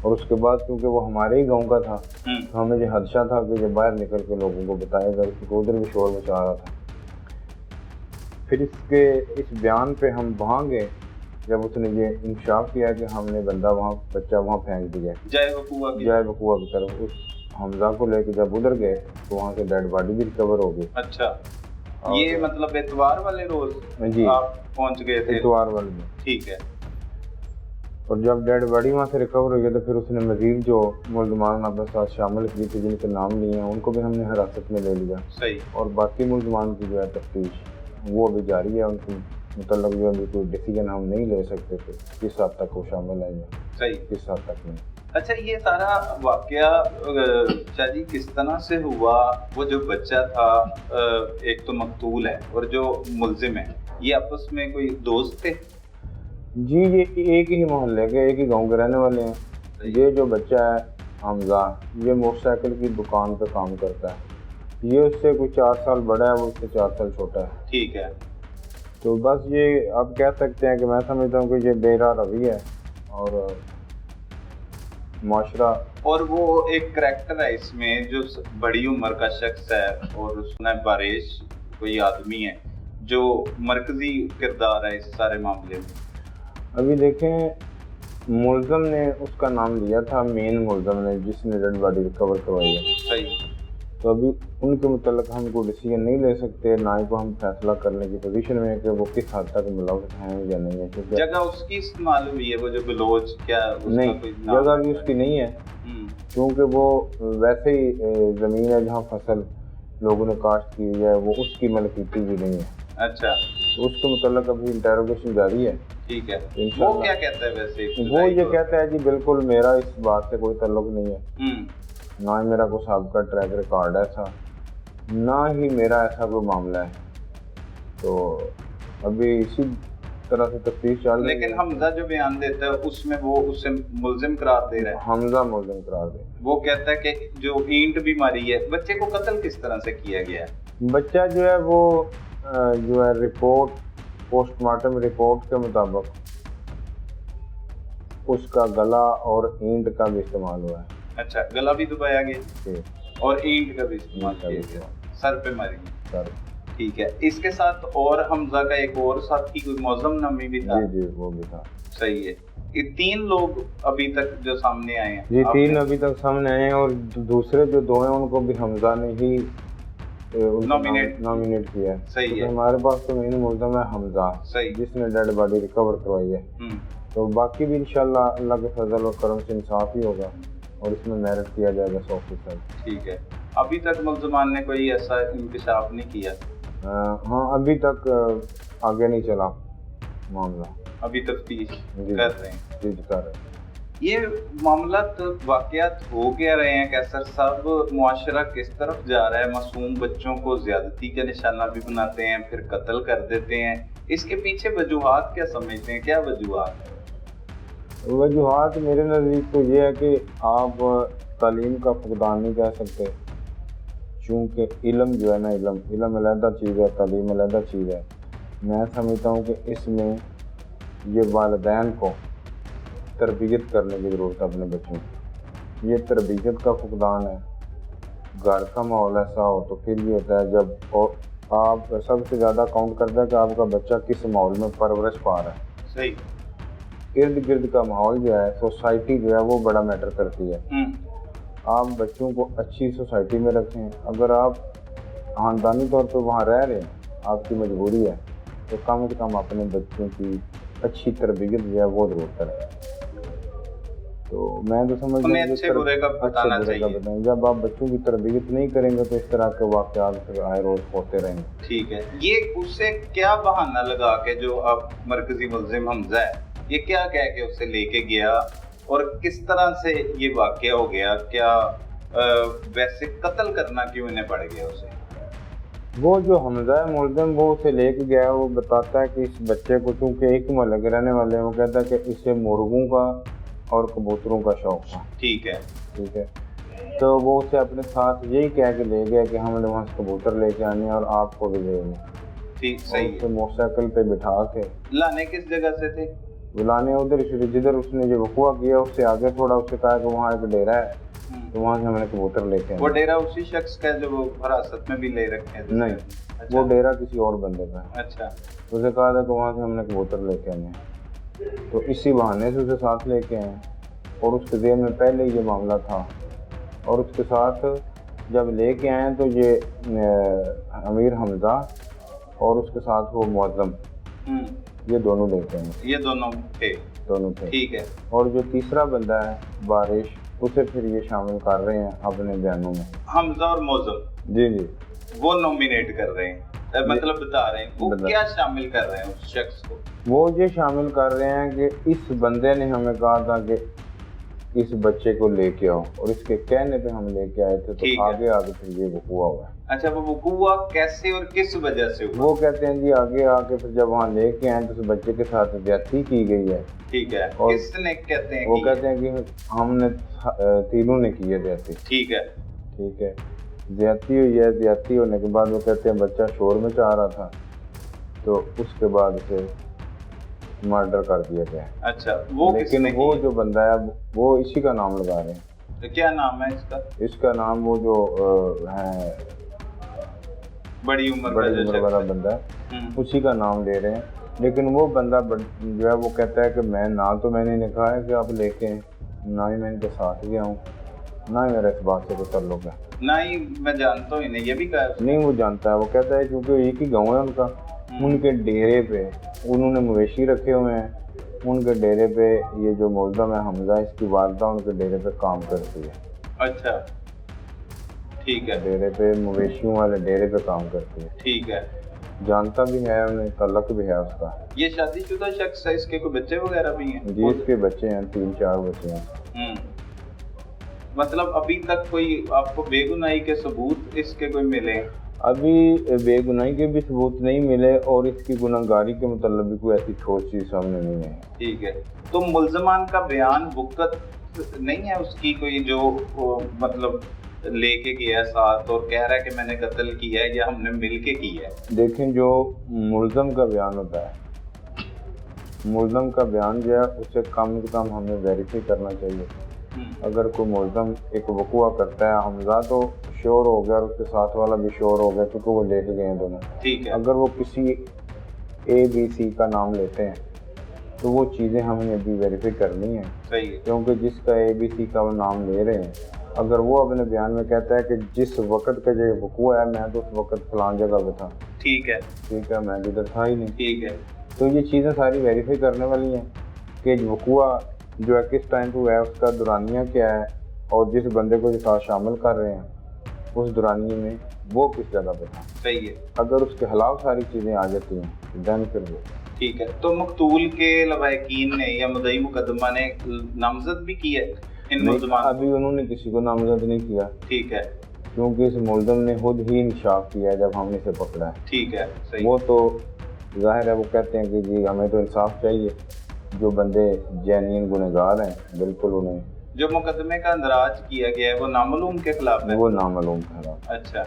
और उसके बाद क्योंकि वो हमारे ही गांव का था, हम्म। तो हमें ये खदशा था कि ये बाहर निकल के लोगों को बताएगा, क्योंकि उधर भी शोर मचा रहा था। फिर इस बयान पे हम वहाँ गए जब उसने ये इंशाफ किया कि हमने बच्चा वहाँ फेंक दिया। जय बकुआ की तरफ उस हमजा को लेके जब उधर गए तो वहाँ से डेड बॉडी भी रिकवर हो गई। अच्छा, और ये मतलब इतवार वाले रोज जी आप पहुंच गए थे? इतवार वाले में। ठीक है। और जब डेड बॉडी वहाँ से रिकवर हो गई तो फिर उसने मजीद जो मुल्ज़मान अपने साथ शामिल किए थे, जिनके नाम लिए हैं, उनको भी हमने हिरासत में ले लिया। सही। और बाकी मुल्ज़मान की जो है तफ्तीश वो अभी जारी है। उनके मतलब जो अभी कोई डिसीजन हम नहीं ले सकते थे किस हद तक वो शामिल है या सही, किस हद तक नहीं। अच्छा, ये सारा वाकया शादी किस तरह से हुआ? वो जो बच्चा था, एक तो मकतूल है और जो मुल्जिम है, ये आपस में कोई दोस्त थे? जी, ये एक ही मोहल्ले के, एक ही गांव के रहने वाले हैं। ये जो बच्चा है हमजा, ये मोटरसाइकिल की दुकान पे काम करता है। ये उससे कोई 4 साल बड़ा है, वो उससे 4 साल छोटा है। ठीक है। तो बस ये आप कह सकते हैं कि मैं समझता हूँ कि ये बेरा रवि है और माशरा। और वो एक करैक्टर है इसमें जो बड़ी उम्र का शख्स है, और उसने बारिश कोई आदमी है जो मरकजी किरदार है इस सारे मामले में। अभी देखें, मुल्ज़म ने उसका नाम लिया था, मेन मुल्ज़म ने जिसने डेड बॉडी रिकवर करवाई है। सही। तो अभी उनके मुतल्लिक़ हम कोई डिसीजन नहीं ले सकते, ना ही को हम फैसला करने की पोजीशन में है कि वो किस हद तक मुलव्वस हैं या नहीं है। क्योंकि जगह उसकी इस्तेमाल हुई है, वो जो बलोच क्या उसका नहीं, कोई नाम जगह भी है? उसकी नहीं है, क्योंकि वो वैसे ही ज़मीन है जहाँ फसल लोगों ने काश्त की हुई है, वो उसकी मलकीती भी नहीं है। अच्छा, तो उसके मुतल्लिक़ अभी इंटेरोगेशन जारी है। ठीक है। इंशाल्लाह। वो क्या कहता है वैसे? वो ये कहता है जी बिल्कुल मेरा इस बात से कोई ताल्लुक नहीं है, ना ही मेरा कोई साबिक़ा ट्रैक रिकॉर्ड है ऐसा, ना ही मेरा ऐसा कोई मामला है। तो अभी इसी तरह से तफ्तीश चल रही है। लेकिन हमजा जो बयान देता है उसमें वो उसे मुल्जिम करार दे रहा है। हमजा मुल्जिम करार दे। वो कहता है कि जो ईंट भी मारी है, बच्चे को कत्ल किस तरह से किया गया है? बच्चा जो है वो जो है रिपोर्ट, पोस्टमार्टम रिपोर्ट के मुताबिक उसका गला और ईंट का भी इस्तेमाल हुआ है। अच्छा, गला भी दबाया गया जी, और ईंट का भी इस्तेमाल ईंट का किया भी गया, सर पे मारी। सर। ठीक है। इसके साथ और हमजा का एक और साथी कोई मौजम नामी भी था? जी, वो भी था। सही है। ये 3 लोग अभी तक जो सामने आए हैं। जी, 3 अभी तक सामने आए हैं, और दूसरे जो 2 हैं उनको भी हमजा ने ही नॉमिनेट किया है। सही है। तो हमारे पास तो मेन मुल्ज़म है हमजा, सही। जिसने डेड बॉडी रिकवर करवाई है। तो बाकी भी इंशाल्लाह अल्लाह के फजल और करम से इंसाफ ही होगा और इसमें मेरिट किया जाएगा 100%। ठीक है। अभी तक मुल्ज़मान ने कोई ऐसा इंकशाफ नहीं किया? हाँ, अभी तक आगे नहीं चला मामला, अभी तफ्तीश जी, कर रहे हैं। जी, कर रहे हैं। ये मामला तो वाक़यात हो क्या रहे हैं कैसर साहब? मुआशरा किस तरफ जा रहा है? मासूम बच्चों को ज़्यादती का निशाना भी बनाते हैं, फिर कत्ल कर देते हैं। इसके पीछे वजूहात क्या समझते हैं? क्या वजूहात है? वजूहात मेरे नज़दीक तो ये है कि आप तालीम का फुकदान नहीं कह सकते, चूँकि इल्म जो है ना, इल्म अलहदा चीज़ है, तालीम अलहदा चीज़ है। मैं समझता हूँ कि इसमें ये वालिदैन को तरबियत करने की ज़रूरत है अपने बच्चों की। ये तरबियत का फुकदान है। घर का माहौल ऐसा हो तो फिर ये होता है जब, और आप सबसे ज़्यादा काउंट करते हैं कि आपका बच्चा किस माहौल में परवरिश पा रहा है। सही। इर्द गिर्द का माहौल जो है, सोसाइटी जो है वो बड़ा मैटर करती है। आप बच्चों को अच्छी सोसाइटी में रखें। अगर आप ख़ानदानी तौर पर वहाँ रह रहे हैं, आपकी मजबूरी है, तो कम से कम अपने बच्चों की अच्छी तरबियत जो है वो ज़रूर करें। तो मैं तो समझ उन्हें अच्छे बुरे का बताना चाहिए। जब आप बच्चों की तरबियत नहीं करेंगे तो इस तरह के वाक़यात आए रोज़ होते रहेंगे। ठीक है, ये उससे क्या बहाना लगा के जो अब मरकजी मुल्जिम हमजा है, ये क्या कह के उससे लेके गया और किस तरह से ये वाक़या हो गया? क्या वैसे कत्ल करना क्यों इन्हें पड़ गया उसे? वो जो हमजा है मुल्जिम, वो उसे लेके गया, वो बताता है कि इस बच्चे को, चूँकि एक मोहल्ले के रहने वाले हैं, वो कहता है कि इसे मुर्गों का और कबूतरों का शौक था। ठीक है, ठीक है। तो वो उसे अपने साथ यही कह के ले गया कि हमने वहाँ से कबूतर लेके आने और आपको भी देंगे। ठीक, सही है। उसे मोटरसाइकिल पे बिठा के लाने किस जगह से थे? बुलाने उधर से, जिधर उसने जो वक़ुआ किया उससे आगे थोड़ा, उससे कहा कि वहाँ एक डेरा है, तो वहाँ से हमने कबूतर लेके वो डेरा उसी शख्स का जो वो हिरासत में भी ले रखे हैं? नहीं, अच्छा। वो डेरा किसी और बंदे का है। अच्छा। उसे कहा था कि वहाँ से हमने कबूतर लेके आने, तो इसी बहाने से उसे साथ लेके आए और उसके जेहन में पहले ही ये मामला था। और उसके साथ जब लेके आए तो ये अमीर हमजा और उसके साथ वो मुअज्जम, ये दोनों लेके आए। ये दोनों थे। ठीक है। और जो तीसरा बंदा है बारिश, उसे फिर ये शामिल कर रहे हैं अपने बयानों में। हमजा और मुअज्जम, जी जी, वो नॉमिनेट कर रहे हैं, मतलब बता रहे हैं वो क्या शामिल कर रहे हैं उस शख्स को? वो ये शामिल कर रहे हैं कि इस बंदे ने हमें कहा था कि इस बच्चे को लेके आओ, और इसके कहने पे हम लेके आए थे, तो आगे आगे फिर ये वक़ुआ हुआ है। अच्छा, वो वक़ुआ कैसे और किस वजह से हुआ? वो कहते हैं जी आगे आके फिर जब वहाँ लेके आए तो उस बच्चे के साथ ज्यादती की गई है। ठीक है। और किसने कहते हैं? वो कहते हैं कि हमने तीनों ने की है ज्यादती। ठीक है। ठीक है, ज्यादती हुई है। ज्यादती होने के बाद वो कहते हैं बच्चा शोर मचा रहा था, तो उसके बाद उसे मर्डर कर दिया गया। अच्छा, वो लेकिन वो जो बंदा है वो इसी का नाम लगा रहे हैं। तो क्या नाम है इसका? इसका नाम वो जो है बड़ी उम्र वाला बंदा है, उसी का नाम ले रहे हैं। लेकिन वो बंदा जो है वो कहता है कि मैं ना तो मैंने इन्हें कहा है कि आप लेके हैं, ना ही मैं इनके साथ गया हूँ, ना ही मेरा इस बात से कोई ताल्लुक है, ना ही मैं जानता हूँ इन्हें। ये भी कहा नहीं, वो जानता है। वो कहता है क्योंकि एक ही गाँव है उनका, उनके डेरे पे उन्होंने मवेशी रखे हुए हैं, उनके डेरे पे ये जो मुल्ज़म है हमजा, इसकी वालदा उनके डेरे पे काम करती है। अच्छा, ठीक है। डेरे पे, मवेशियों वाले डेरे पे काम करती है। ठीक है। जानता भी है, उन्हें तल्लक भी है उसका। ये शादीशुदा शख्स है, इसके कोई बच्चे वगैरह भी हैं? जी, इसके बच्चे हैं, 3-4 बच्चे हैं। मतलब अभी तक कोई आपको बेगुनाही के सबूत इसके कोई मिले? अभी बेगुनाही के भी सबूत नहीं मिले और इसकी गुनाहगारी के मतलब भी कोई ऐसी ठोस चीज सामने नहीं है। ठीक है। तो मुल्ज़मान का बयान बुकत नहीं है उसकी कोई, जो मतलब लेके गया साथ और कह रहा है कि मैंने कत्ल किया है या हमने मिलके किया है? देखें, जो मुल्ज़म का बयान होता है, मुल्ज़म का बयान जो है उसे कम से कम हमें वेरीफाई करना चाहिए। अगर कोई मुल्ज़म एक वक़ुआ करता है, हमजा तो श्योर हो गया और उसके साथ वाला भी श्योर हो गया क्योंकि वो लेके गए दोनों। ठीक है। अगर वो किसी ABC का नाम लेते हैं तो वो चीज़ें हमें अभी वेरीफाई करनी है। सही है। क्योंकि जिसका ABC का वो नाम ले रहे हैं, अगर वो अपने बयान में कहता है कि जिस वक़्त का जो वक़ुआ है मैं तो उस वक़्त फलां जगह पे था, ठीक है, ठीक है, मैं इधर था ही नहीं, ठीक है, तो ये चीज़ें सारी वेरीफाई करने वाली हैं कि वक़ुआ जो है किस टाइम पे हुआ है, उसका दुरानिया क्या है, और जिस बंदे को जो साथ शामिल कर रहे हैं उस दुरानिये में वो किस जगह पे था। सही है। अगर उसके खिलाफ सारी चीज़ें आ जाती हैं देन फिर वो ठीक है। तो मकतूल के लवाहिकीन ने या मुद्दई मुकदमा ने नामजद भी किया है इन मुल्ज़मान? अभी उन्होंने किसी को नामजद नहीं किया। ठीक है। क्योंकि इस मुल्ज़म ने खुद ही इंसाफ किया जब हमने इसे पकड़ा है। ठीक है, सही। वो तो जाहिर है वो कहते हैं कि जी हमें तो इंसाफ चाहिए। जो बंदे जेन्युइन गुनहगार हैं, बिल्कुल उन्हें जो मुकदमे का अंदराज किया गया है वो नामालूम के खिलाफ है? वो नामालूम के खिलाफ। अच्छा,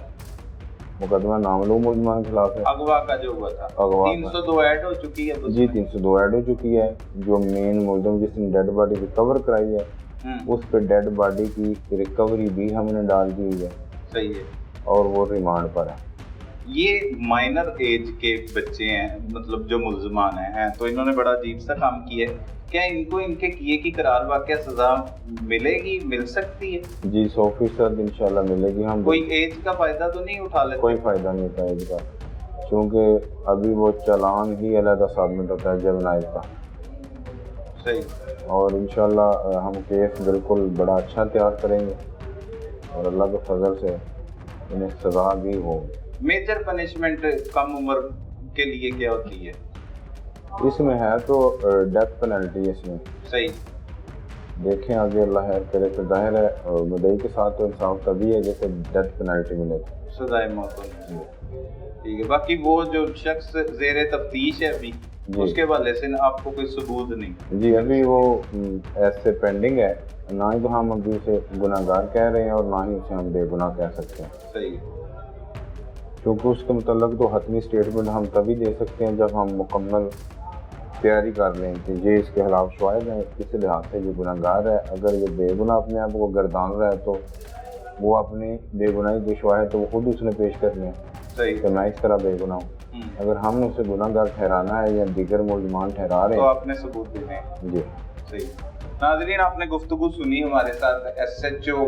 मुकदमा नामालूम मुल्ज़मान के खिलाफ है। अगवा का जो हुआ था, अगवा 302 ऐड हो चुकी है जी, 302 ऐड हो चुकी है। जो मेन मुल्ज़म जिसने डेड बॉडी रिकवर कराई है उस पर डेड बॉडी की रिकवरी भी हमने डाल दी है। सही है। और वो रिमांड पर है। ये माइनर एज के बच्चे हैं, मतलब जो मुल्ज़मान हैं, तो इन्होंने बड़ा अजीब सा काम किया है। क्या इनको इनके किए की करार वाक़या सज़ा मिलेगी, मिल सकती है? जी 100% इंशाल्लाह मिलेगी। हम कोई एज का फ़ायदा तो नहीं उठा लेते? कोई फ़ायदा नहीं होता एज का, क्योंकि अभी वो चालान ही अलग सबमिट होता है जुवेनाइल का। सही। और इंशाल्लाह हम केस बिल्कुल बड़ा अच्छा तैयार करेंगे और अल्लाह के फजल से इन्हें सज़ा भी हो। मेजर पनिशमेंट कम उम्र के लिए क्या होती है? इसमें है तो डेथ पेनल्टी इसमें। सही। देखें आगे अल्लाह खैर करे, तो जाहिर है और मुद्दई के साथ तो इंसाफ तभी है जैसे डेथ पेनल्टी मिलेगी, सजाए मौत होनी। ठीक है, बाकी वो जो शख्स ज़ेरे तफ्तीश है अभी, उसके हवाले से आपको कोई सबूत नहीं? जी अभी वो ऐसे पेंडिंग है, ना ही तो हम अभी उसे गुनाहगार कह रहे हैं और ना ही उसे हम बेगुनाह कह सकते हैं। सही। क्योंकि उसके मुतल्लक तो हतमी स्टेटमेंट हम तभी दे सकते हैं जब हम मुकम्मल तैयारी कर लें कि ये इसके खिलाफ शवाहिद हैं, किस लिहाज से ये गुनाहगार है। अगर ये बेगुनाह अपने आप को गर्दान रहा है तो वो अपनी बेगुनाही के शवाहिद तो वो खुद उसने पेश करने हैं। सही। कि मैं इस तरह बेगुनाह हूँ। अगर हमने उसे गुनाहगार ठहराना है या दीगर मुल्ज़मान ठहरा रहे तो हैं आपने सबूत देने हैं। जी। सही। नाज़रीन, आपने गुफ्तगू सुनी। हमारे साथ SHO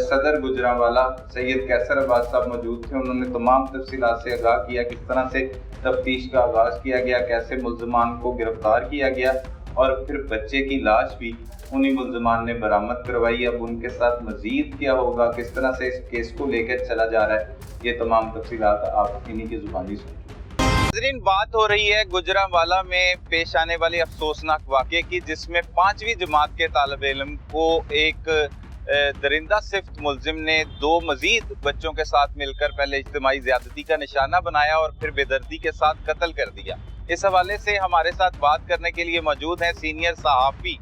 सदर गुजरांवाला सैयद कैसर अब्बास साहब मौजूद थे। उन्होंने तमाम तफसीलात से आगाह किया, किस तरह से तफ्तीश का आगाज़ किया गया, कैसे मुल्ज़मान को गिरफ्तार किया गया और फिर बच्चे की लाश भी उन्हीं मुल्ज़मान ने बरामद करवाई। अब उनके साथ मज़ीद क्या होगा, किस तरह से इस केस को लेकर चला जा रहा है, ये तमाम तफसीलात आप इन्हीं की ज़ुबानी सुन। नाज़रीन, बात हो रही है गुजरांवाला में पेश आने वाली अफसोसनाक वाक़े की, जिसमें 5वीं जमात के तालिब इल्म को एक दरिंदा सिफ्त मुल्जिम ने 2 मज़ीद बच्चों के साथ मिलकर पहले इज्तिमाई ज़्यादती का निशाना बनाया और फिर बेदर्दी के साथ कत्ल कर दिया। इस हवाले से हमारे साथ बात करने के लिए मौजूद हैं सीनियर सहाफ़ी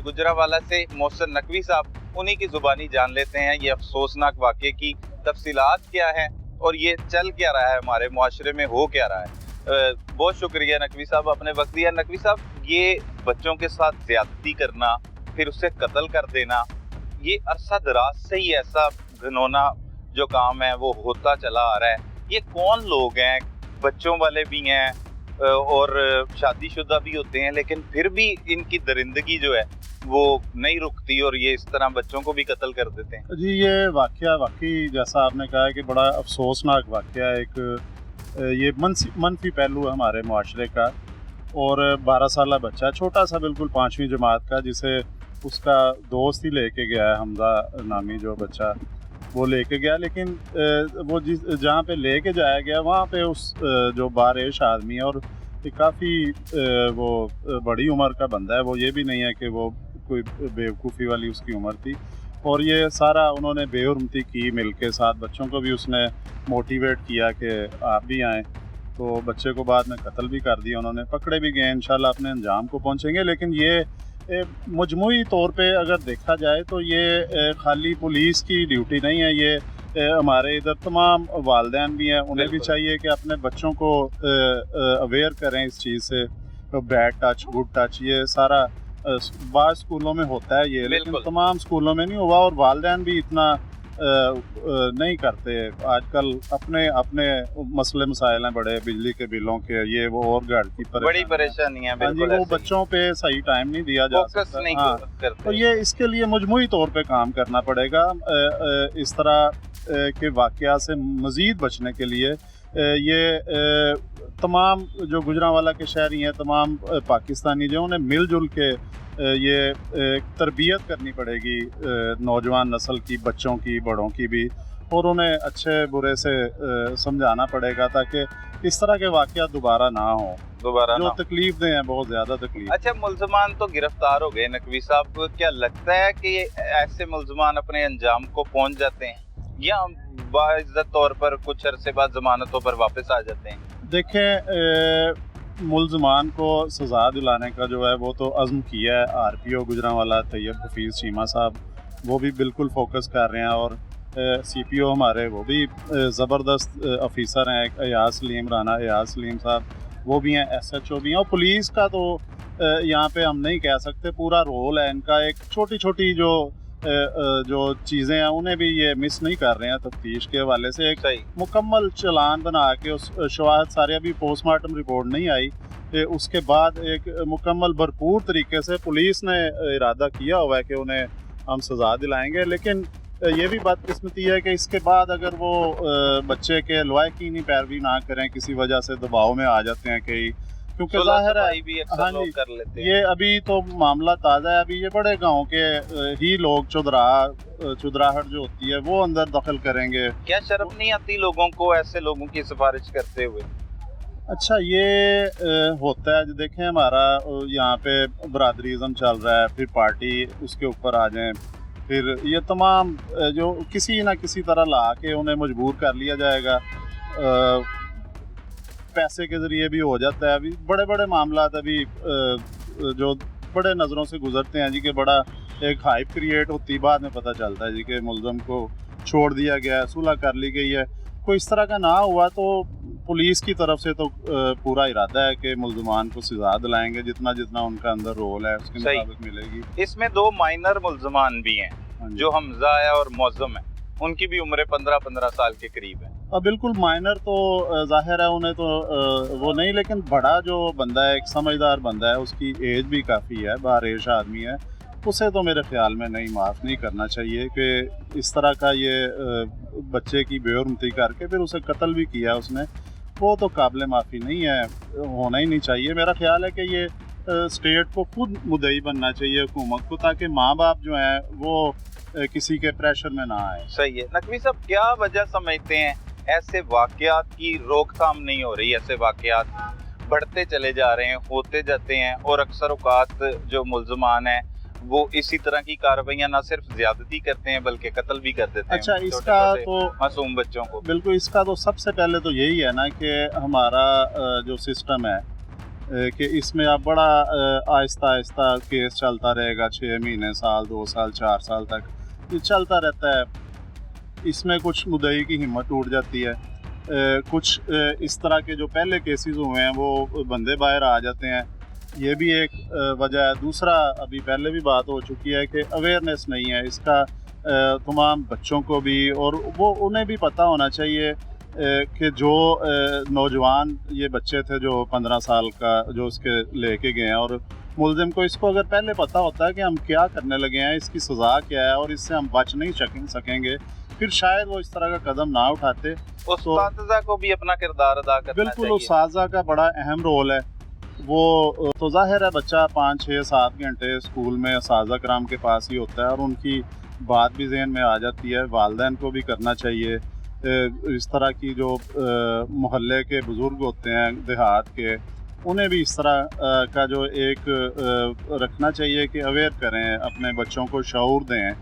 गुजरांवाला से मोहसिन नकवी साहब। उन्हीं की ज़ुबानी जान लेते हैं ये अफसोसनाक वाक़े की तफसीलात क्या हैं और ये चल क्या रहा है, हमारे मुआशरे में हो क्या रहा है। बहुत शुक्रिया नकवी साहब, आपने वक्त दिया। नकवी साहब, ये बच्चों के साथ ज़्यादती करना, फिर उसे कत्ल कर देना, ये अरसा दराज से ही ऐसा घिनौना जो काम है वो होता चला आ रहा है। ये कौन लोग हैं? बच्चों वाले भी हैं और शादीशुदा भी होते हैं, लेकिन फिर भी इनकी दरिंदगी जो है वो नहीं रुकती और ये इस तरह बच्चों को भी कत्ल कर देते हैं। जी, ये वाक़या वाकई जैसा आपने कहा है कि बड़ा अफसोसनाक वाक़या है। एक ये मनफी पहलू है हमारे मुआशरे का। और 12 साला बच्चा, छोटा सा बिल्कुल 5वीं जमात का, जिसे उसका दोस्त ही लेके गया है, हमजा नामी जो बच्चा, वो लेके गया। लेकिन वो जहाँ पे लेके जाया गया वहाँ पे उस जो बारिश आदमी है और काफ़ी वो बड़ी उम्र का बंदा है, वो ये भी नहीं है कि वो कोई बेवकूफ़ी वाली उसकी उम्र थी। और ये सारा उन्होंने बेहुरमती की, मिल के साथ बच्चों को भी उसने मोटिवेट किया कि आप भी आएँ। तो बच्चे को बाद में कत्ल भी कर दिया उन्होंने, पकड़े भी गए, इंशाल्लाह अपने अंजाम को पहुँचेंगे। लेकिन ये मजमूई तौर पे अगर देखा जाए तो ये खाली पुलिस की ड्यूटी नहीं है, ये हमारे इधर तमाम वालिदैन भी हैं, उन्हें भी चाहिए कि अपने बच्चों को अवेयर करें इस चीज़ से। तो बैड टच, गुड टच, ये सारा बाज़ स्कूलों में होता है ये, लेकिन तमाम स्कूलों में नहीं हुआ। और वालिदैन भी इतना नहीं करते आजकल। अपने अपने मसले मसाइल हैं बड़े, बिजली के बिलों के, ये वो, और घर की बड़ी परेशानी है। हाँ जी, वो बच्चों पे सही टाइम नहीं दिया जा सकता। हाँ, तो ये इसके लिए मजमूई तौर पे काम करना पड़ेगा। इस तरह के वाक़या से मज़ीद बचने के लिए ये तमाम जो गुजरांवाला के शहरी हैं, तमाम पाकिस्तानी जो उन्हें मिलजुल के ये तरबियत करनी पड़ेगी नौजवान नस्ल की, बच्चों की, बड़ों की भी, और उन्हें अच्छे बुरे से समझाना पड़ेगा ताकि इस तरह के वाक़या दोबारा ना हो। जो तकलीफ दें हैं, बहुत ज़्यादा तकलीफ। अच्छा, मुल्ज़मान तो गिरफ्तार हो गए नकवी साहब, क्या लगता है कि ऐसे मुल्ज़मान अपने अंजाम को पहुँच जाते हैं या बाइज़्ज़त तौर पर कुछ अरसे बाद ज़मानतों पर वापस आ जाते हैं? देखें, मुल्ज़मान को सज़ा दिलाने का जो है वो तो अज़्म किया है RPO गुजरांवाला तैयब हफीज़ चीमा साहब, वो भी बिल्कुल फोकस कर रहे हैं। और CPO हमारे वो भी ज़बरदस्त ऑफिसर हैं, एयाज सलीम, राना एयाज सलीम साहब, वो भी हैं, SHO भी हैं। और पुलिस का तो यहाँ पे हम नहीं कह सकते, पूरा रोल है इनका। एक छोटी छोटी जो जो चीज़ें हैं उन्हें भी ये मिस नहीं कर रहे हैं तफ्तीश के हवाले से। एक सही। मुकम्मल चालान बना के उस शवाहद सारे, अभी पोस्टमार्टम रिपोर्ट नहीं आई, उसके बाद एक मुकम्मल भरपूर तरीके से पुलिस ने इरादा किया हुआ है कि उन्हें हम सज़ा दिलाएंगे। लेकिन ये भी बदकिस्मती है कि इसके बाद अगर वो बच्चे के लवाहकीनी पैरवी ना करें, किसी वजह से दबाव में आ जाते हैं कई, क्योंकि ज़ाहिर है भी अक्सर हाँ लोग जी, कर लेते हैं। ये अभी तो मामला ताज़ा है। अभी ये बड़े गांव के ही लोग चुदराहट जो होती है वो अंदर दखल करेंगे। क्या शर्म नहीं आती लोगों को ऐसे लोगों की सिफारिश करते हुए? अच्छा, ये होता है। देखें, हमारा यहाँ पे बरादरीज़म चल रहा है, फिर पार्टी उसके ऊपर आ जाए, फिर ये तमाम जो किसी ना किसी तरह ला के उन्हें मजबूर कर लिया जाएगा, पैसे के ज़रिए भी हो जाता है। अभी बड़े बड़े मामला अभी जो बड़े नज़रों से गुजरते हैं जी, कि बड़ा एक हाइप क्रिएट होती, बाद में पता चलता है जी कि मुलज़म को छोड़ दिया गया है, सुलह कर ली गई है। कोई इस तरह का ना हुआ तो पुलिस की तरफ से तो पूरा इरादा है कि मुलजमान को सजा दिलाएंगे, जितना जितना उनका अंदर रोल है उसके मुताबिक मिलेगी। इसमें 2 माइनर मुलजमान भी हैं, जो हमजा है और मौज़म है, उनकी भी उम्र 15-15 साल के करीब है। अब बिल्कुल माइनर तो जाहिर है उन्हें तो वो नहीं, लेकिन बड़ा जो बंदा है, एक समझदार बंदा है, उसकी एज भी काफ़ी है, बारेश आदमी है, उसे तो मेरे ख्याल में नहीं माफ़ नहीं करना चाहिए कि इस तरह का ये बच्चे की बेहरमती करके फिर उसे कत्ल भी किया उसने, वो तो काबिल माफ़ी नहीं है, होना ही नहीं चाहिए। मेरा ख्याल है कि ये स्टेट को खुद मुद्दई बनना चाहिए, हुकूमत को, ताकि माँ बाप जो हैं वो किसी के प्रेशर में ना आए। सही है। नकवी साहब, क्या वजह समझते हैं ऐसे वाक़यात की रोकथाम नहीं हो रही? ऐसे वाक़यात बढ़ते चले जा रहे हैं, होते जाते हैं, और अक्सर औकात जो मुलजमान हैं वो इसी तरह की कार्रवाइयाँ ना सिर्फ ज्यादती करते हैं बल्कि कत्ल भी कर देते हैं। अच्छा, इसका तो मासूम बच्चों को बिल्कुल, इसका तो सबसे पहले तो यही है ना कि हमारा जो सिस्टम है कि इसमें अब बड़ा आहिस्ता आहिस्ता केस चलता रहेगा, 6 महीने, साल, 2 साल, 4 साल तक ये चलता रहता है। इसमें कुछ मुद्दई की हिम्मत टूट जाती है, कुछ इस तरह के जो पहले केसेस हुए हैं वो बंदे बाहर आ जाते हैं, ये भी एक वजह है। दूसरा, अभी पहले भी बात हो चुकी है कि अवेयरनेस नहीं है इसका तमाम बच्चों को भी, और वो उन्हें भी पता होना चाहिए कि जो नौजवान ये बच्चे थे जो 15 साल का जो उसके लेके गए हैं, और मुलजिम को इसको अगर पहले पता होता है कि हम क्या करने लगे हैं, इसकी सज़ा क्या है और इससे हम बच नहीं सकेंगे, फिर शायद वो इस तरह का कदम ना उठाते। उस्ताज़ा को भी अपना किरदार अदा करना चाहिए। बिल्कुल, उस्ताज़ा का बड़ा अहम रोल है। वो तो जाहिर है बच्चा 5, 6, 7 घंटे स्कूल में उस्ताज़ा कराम के पास ही होता है और उनकी बात भी जहन में आ जाती है। वालिदैन को भी करना चाहिए, इस तरह की जो मोहल्ले के बुज़ुर्ग होते हैं देहात के, उन्हें भी इस तरह का जो एक रखना चाहिए कि अवेयर करें, अपने बच्चों को शऊर दें,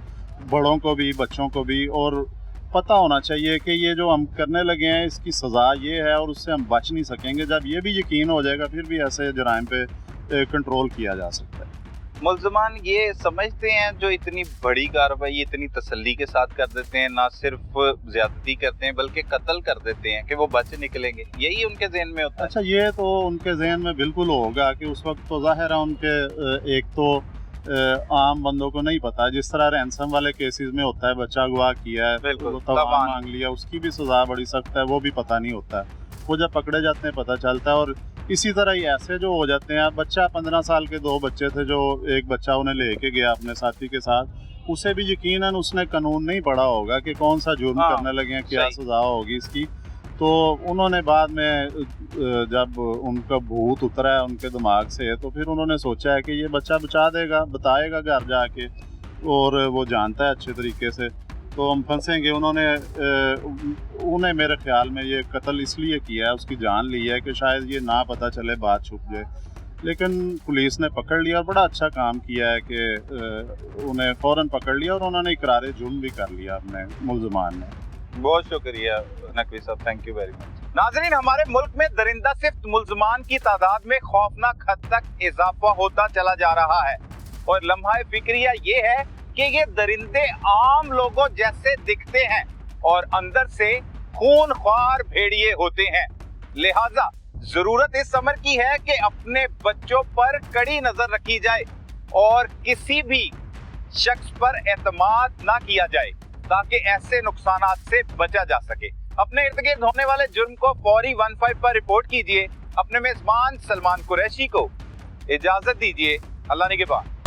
बड़ों को भी बच्चों को भी, और पता होना चाहिए कि ये जो हम करने लगे हैं इसकी सज़ा ये है और उससे हम बच नहीं सकेंगे। जब ये भी यकीन हो जाएगा फिर भी ऐसे जराइम पे कंट्रोल किया जा सकता है। मुलजमान ये समझते हैं जो इतनी बड़ी कार्रवाई इतनी तसल्ली के साथ कर देते हैं, ना सिर्फ ज्यादती करते हैं बल्कि कत्ल कर देते हैं, कि वो बच निकलेंगे, यही उनके जहन में होता है? अच्छा, ये तो उनके जहन में बिल्कुल होगा कि उस वक्त तो जाहिर है उनके एक तो आम बंदों को नहीं पता, जिस तरह रैंसम वाले केसेस में होता है, बच्चा अगवा किया है, तवान मांग लिया, उसकी भी सज़ा बड़ी सख्त है, वो भी पता नहीं होता है। वो जब पकड़े जाते हैं पता चलता है। और इसी तरह ही ऐसे जो हो जाते हैं, बच्चा 15 साल के 2 बच्चे थे, जो एक बच्चा उन्हें लेके गया अपने साथी के साथ, उसे भी यकीनन उसने कानून नहीं पढ़ा होगा कि कौन सा जुर्म करने लगे हैं, क्या सज़ा होगी इसकी। तो उन्होंने बाद में जब उनका भूत उतरा है उनके दिमाग से, तो फिर उन्होंने सोचा है कि ये बच्चा बचा देगा, बताएगा घर जाके, और वो जानता है अच्छे तरीके से, तो हम फंसेंगे। उन्हें मेरे ख्याल में ये कत्ल इसलिए किया है, उसकी जान ली है कि शायद ये ना पता चले, बात छुप जाए। लेकिन पुलिस ने पकड़ लिया और बड़ा अच्छा काम किया है कि उन्हें फ़ौरन पकड़ लिया और उन्होंने इकरार जुर्म भी कर लिया अपने मुलजमान ने। बहुत शुक्रिया नकवी साहब, थैंक यू वेरी मच। नाज़रीन, हमारे मुल्क में दरिंदा सिफ्त मुलजमान की तादाद में खौफनाक हद तक इजाफा होता चला जा रहा है, और लम्हा फिक्रिया ये है कि ये दरिंदे आम लोगों जैसे दिखते हैं और अंदर से खूनख्वार भेड़िए होते हैं। लिहाजा जरूरत इस अमर की है कि अपने बच्चों पर कड़ी नजर रखी जाए और किसी भी शख्स पर एतमाद ना किया जाए ताकि ऐसे नुकसानात से बचा जा सके। अपने इर्द गिर्द होने वाले जुर्म को फौरी 15 पर रिपोर्ट कीजिए। अपने मेजबान सलमान कुरैशी को इजाजत दीजिए। अल्लाह निगहबान।